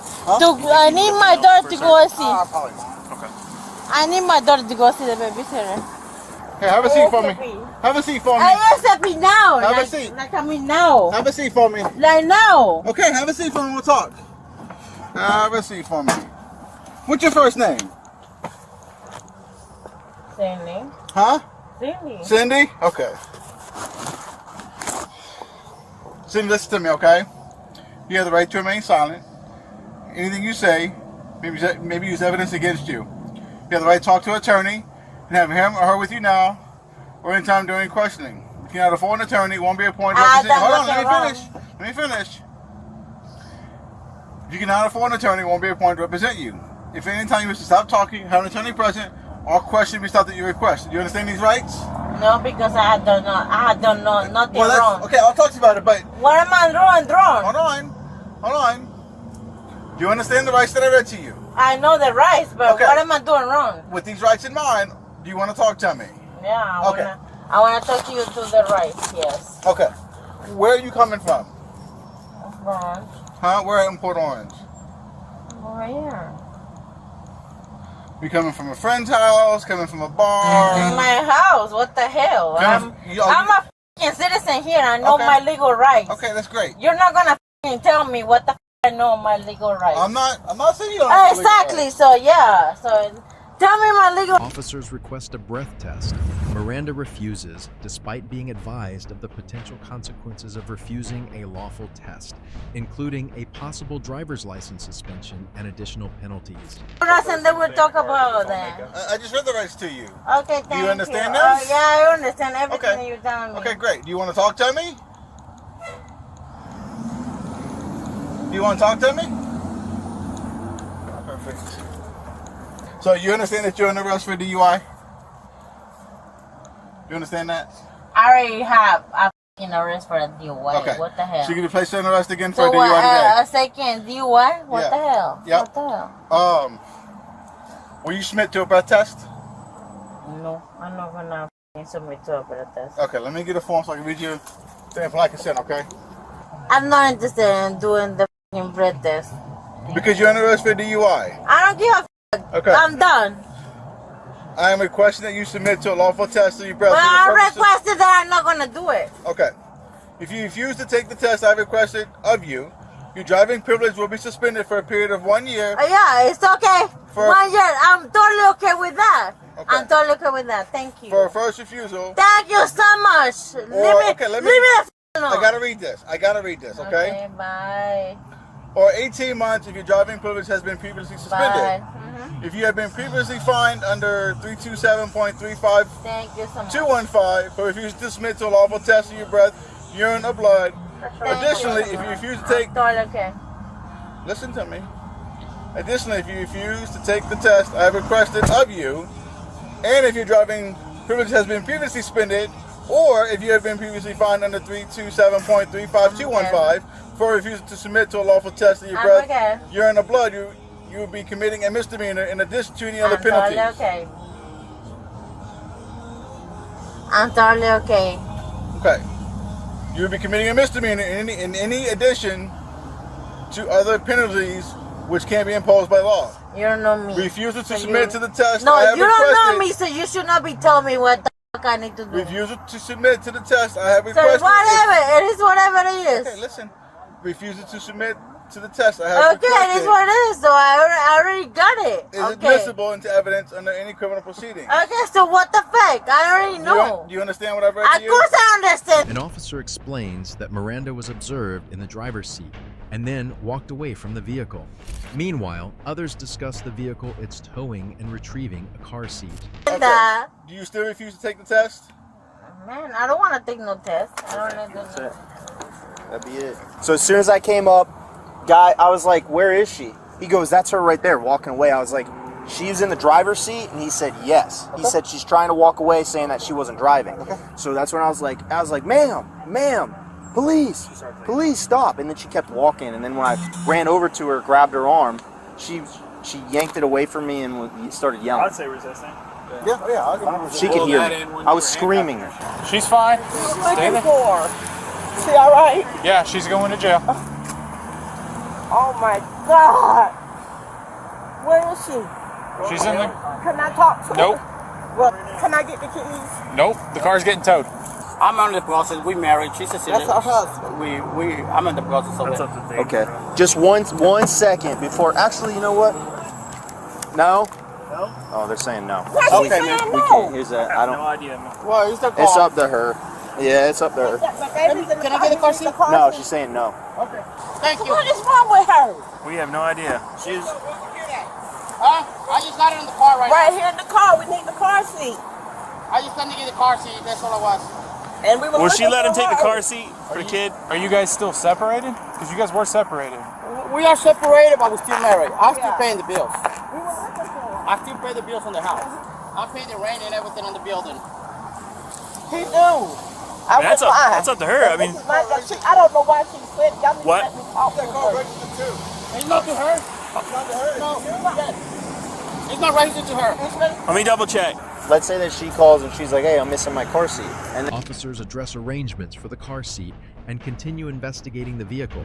I need my daughter to go see. I need my daughter to go see the babysitter. Hey, have a seat for me. Have a seat for me. ASAP now. Have a seat. Like I mean now. Have a seat for me. Like now. Okay, have a seat for me. We'll talk. Have a seat for me. What's your first name? Cindy. Huh? Cindy. Cindy? Okay. Cindy, listen to me, okay? You have the right to remain silent. Anything you say, maybe use evidence against you. You have the right to talk to an attorney and have him or her with you now or anytime during questioning. You cannot afford an attorney, won't be appointed. Hold on, let me finish. You cannot afford an attorney, won't be appointed to represent you. If at any time you wish to stop talking, have an attorney present, all questions be stopped at your request. Do you understand these rights? No, because I don't know nothing wrong. Okay, I'll talk to you about it, but... What am I wrong? Hold on. Do you understand the rights that I read to you? I know the rights, but okay. What am I doing wrong? With these rights in mind, do you want to talk to me? Yeah, I want to talk to you to the rights, yes. Okay. Where are you coming from? Orange. Huh? Where in Port Orange? Over here. You coming from a friend's house? Coming from a bar? My house. What the hell? I'm a f***ing citizen here. I know my legal rights. Okay, that's great. You're not gonna f***ing tell me what the f*** I know my legal rights. I'm not saying you don't have exactly. So yeah. So tell me my legal. Officers request a breath test. Miranda refuses, despite being advised of the potential consequences of refusing a lawful test, including a possible driver's license suspension and additional penalties. And then we'll talk about that. I just read the rights to you. Okay, thank you. Do you understand this? Yeah, I understand everything that you're telling me. Okay, great. Do you want to talk to me? Do you want to talk to me? Perfect. So you understand that you're under arrest for DUI? You understand that? I already have a f***ing arrest for a DUI. Okay. What the hell? So you're going to place under arrest again for a DUI today? A second DUI? What the hell? Yep. What the hell? Will you submit to a breath test? No, I'm not going to submit to a breath test. Okay, let me get a form so I can read you saying for like consent, okay? I'm not interested in doing the f***ing breath test. Because you're under arrest for DUI? I don't give a f***. Okay. I'm done. I am requesting that you submit to a lawful test of your breath. Well, I requested that. I'm not going to do it. Okay. If you refuse to take the test I requested of you, your driving privilege will be suspended for a period of 1 year. Yeah, it's okay. 1 year. I'm totally okay with that. Okay. I'm totally okay with that. Thank you. For a first refusal. Thank you so much. Leave me the I gotta read this. Okay? Okay, bye. Or 18 months if your driving privilege has been previously suspended. If you have been previously fined under 327.35 Thank you so much. 215 for refusing to submit to a lawful test of your breath, urine, or blood. Additionally, if you refuse to take... Listen to me. Additionally, if you refuse to take the test I have requested of you, and if your driving privilege has been previously suspended, or if you have been previously fined under 327.35215 for refusing to submit to a lawful test of your breath, urine, or blood, you will be committing a misdemeanor in addition to any other penalties. Okay. I'm totally okay. Okay. You will be committing a misdemeanor in any addition to other penalties which can be imposed by law. You don't know me. Refusal to submit to the test. No, you don't know me, so you should not be telling me what the fuck I need to do. Refusal to submit to the test I have requested. So whatever, it is whatever it is. Okay, listen. Refusal to submit to the test I have requested. Okay, it is what it is, so I already got it. Is admissible into evidence under any criminal proceeding. Okay, so what the fuck? I already know. Do you understand what I've read to you? Of course I understand. An officer explains that Miranda was observed in the driver's seat and then walked away from the vehicle. Meanwhile, others discuss the vehicle it's towing and retrieving a car seat. Okay. Do you still refuse to take the test? Man, I don't want to take no test. I don't want to do no. That'd be it. So as soon as I came up, I was like, where is she? He goes, that's her right there, walking away. I was like, she's in the driver's seat, and he said yes. He said she's trying to walk away, saying that she wasn't driving. So that's when I was like, ma'am, police, stop. And then she kept walking, and then when I ran over to her, grabbed her arm, she yanked it away from me and started yelling. I'd say resisting. Yeah. She could hear me. I was screaming her. She's fine. Stay there. Is she all right? Yeah, she's going to jail. Oh my God. Where is she? She's in the... Can I talk to her? Nope. Well, can I get the keys? Nope. The car's getting towed. I'm on the process. We married. She's a citizen. That's her husband. I'm in the process of it. Okay. Just one second before. Actually, you know what? No. No? Oh, they're saying no. Okay, man. We can't use that. I don't. No idea, man. Well, it's the car. It's up to her. Yeah, it's up to her. Can I get the car seat? No, she's saying no. Okay. Thank you. What is wrong with her? We have no idea. She's... Huh? I just got her in the car right now. Right here in the car. We need the car seat. I just had to get the car seat. That's all it was. And we were Will she looking let him for take the her. car seat for the kid? Are you guys still separated? Because you guys were separated. We are separated, but we're still married. I'm still paying the bills. I still pay the bills on the house. I pay the rent and everything on the building. He knew. That's up to her. I mean, I don't know why she said y'all need to what? let me talk to her. It's not to her. No, it's not registered to her. Let me double check. Let's say that she calls and she's like, "Hey, I'm missing my car seat." And then Officers address arrangements for the car seat and continue investigating the vehicle.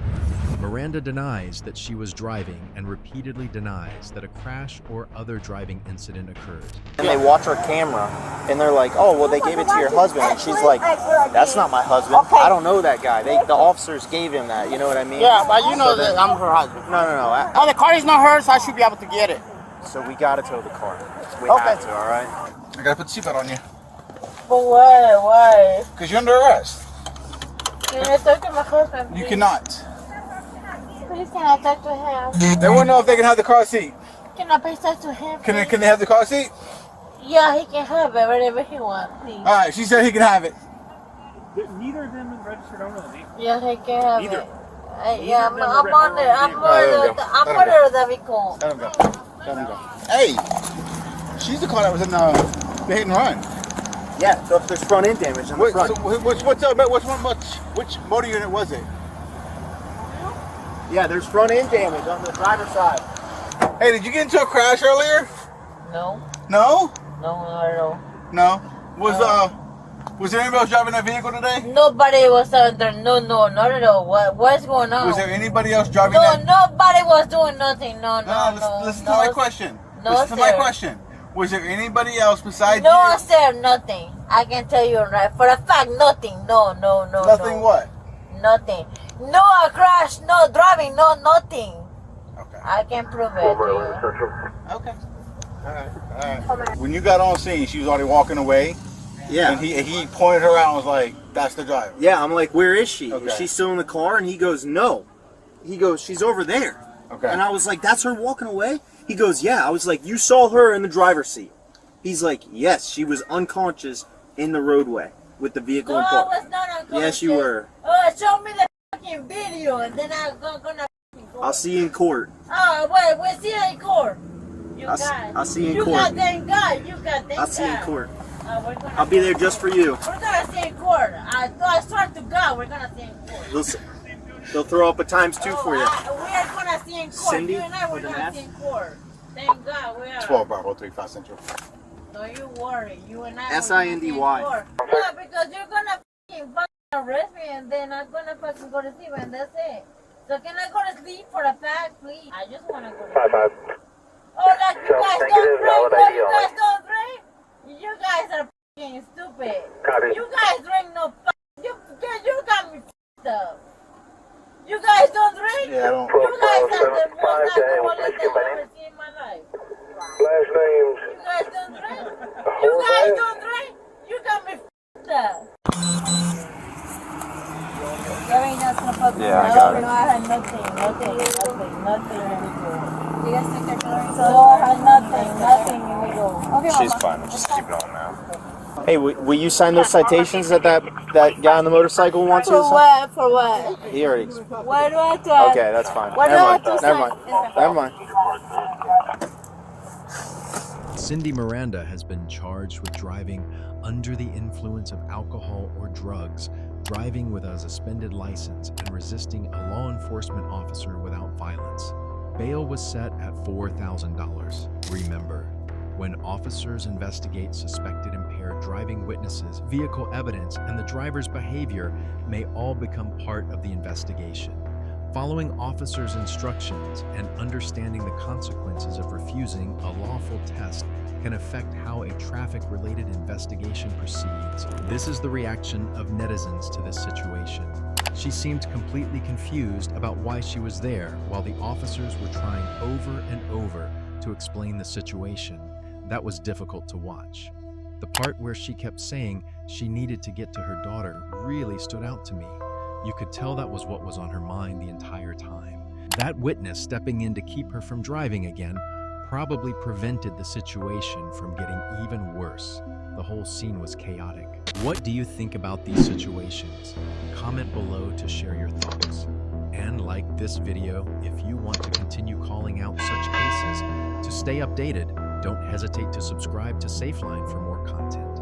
Miranda denies that she was driving and repeatedly denies that a crash or other driving incident occurred. they watch her camera and they're like, "Oh, well, they gave it to your husband." And she's like, "That's not my husband. I don't know that guy. The officers gave him that. You know what I mean?" Yeah, but you know that I'm her husband. No. Oh, the car is not hers, so I should be able to get it. So we gotta tow the car. We have to, all right? I gotta put the seatbelt on you. But why? Why? Because you're under arrest. Can I talk to my husband, please? You cannot. Please, can I talk to him? They want to know if they can have the car seat. Can I please talk to him? Can they have the car seat? Yeah, he can have it wherever he wants, please. All right, she said he can have it. Neither of them is registered owner of the vehicle. Yeah, he can have Neither. it. Yeah, I'm on it. I'm on the vehicle. Let him go. Let him go. Hey, she's the car that was in the hit and run. Yeah, so if there's front end damage on the front. So which motor unit was it? Yeah, there's front end damage on the driver's side. Hey, did you get into a crash earlier? No. No? No, not at all. No. Was there anybody else driving that vehicle today? Nobody was out there. No, not at all. What's going on? Was there anybody else driving No, that? nobody was doing nothing. No. Listen to my question. No, listen to my question. Was there anybody else besides no, you? sir, nothing. I can tell you right for a fact, nothing. No. Nothing what? Nothing. No crash, no driving, no nothing. Okay. I can prove it. Okay. All right. When you got on scene, she was already walking away. Yeah. And he pointed her out and was like, "That's the driver." Yeah, I'm like, "Where is she? Okay. Is she still in the car?" And he goes, "No." He goes, "She's over there." Okay. And I was like, "That's her walking away?" He goes, "Yeah." I was like, "You saw her in the driver's seat?" He's like, "Yes, she was unconscious in the roadway with the vehicle in park." I was not unconscious. Yes, you were. Show me the fucking video and then I'm gonna I'll see you in court. Oh, wait, we'll see you in court. You I'll see you in court. Thank God. You got thank God. I'll see you in court. I'll be there just for you. We're gonna see in court. I swear to God, we're gonna see in court. They'll throw up a ×2 for you. We are gonna see in court. Cindy, You and I, we're gonna see in court. Thank God we are. 12 Bravo 35 Central. Don't you worry. You and I. SINDY. Yeah, because you're gonna fucking arrest me and then I'm gonna fucking go to sleep and that's it. So can I go to sleep for a fact, please? I just wanna go to sleep. Oh, like you guys don't drink? Oh, you guys don't drink? You guys are fucking stupid. You guys drink no fucking. You got me fucked up. You guys don't drink? Yeah, I don't. You guys are the most alcoholic I've ever seen in my life. Last names. You guys don't drink? You guys don't drink? You got me fucked up. Yeah, I got it. No, I had nothing. No, I had nothing illegal. She's fine. We'll just keep going now. Hey, will you sign those citations that guy on the motorcycle wants you to sign? For what? He already. Why do I have to? Okay, that's fine. Why do I have to Never mind. Cindy Miranda has been charged with driving under the influence of alcohol or drugs, driving with a suspended license, and resisting a law enforcement officer without violence. Bail was set at $4,000. Remember, when officers investigate suspected impaired driving witnesses, vehicle evidence, and the driver's behavior may all become part of the investigation. Following officers' instructions and understanding the consequences of refusing a lawful test can affect how a traffic-related investigation proceeds. This is the reaction of netizens to this situation. She seemed completely confused about why she was there, while the officers were trying over and over to explain the situation. That was difficult to watch. The part where she kept saying she needed to get to her daughter really stood out to me. You could tell that was what was on her mind the entire time. That witness stepping in to keep her from driving again probably prevented the situation from getting even worse. The whole scene was chaotic. What do you think about these situations? Comment below to share your thoughts. And like this video if you want to continue calling out such cases. To stay updated, don't hesitate to subscribe to SafeLine for more content.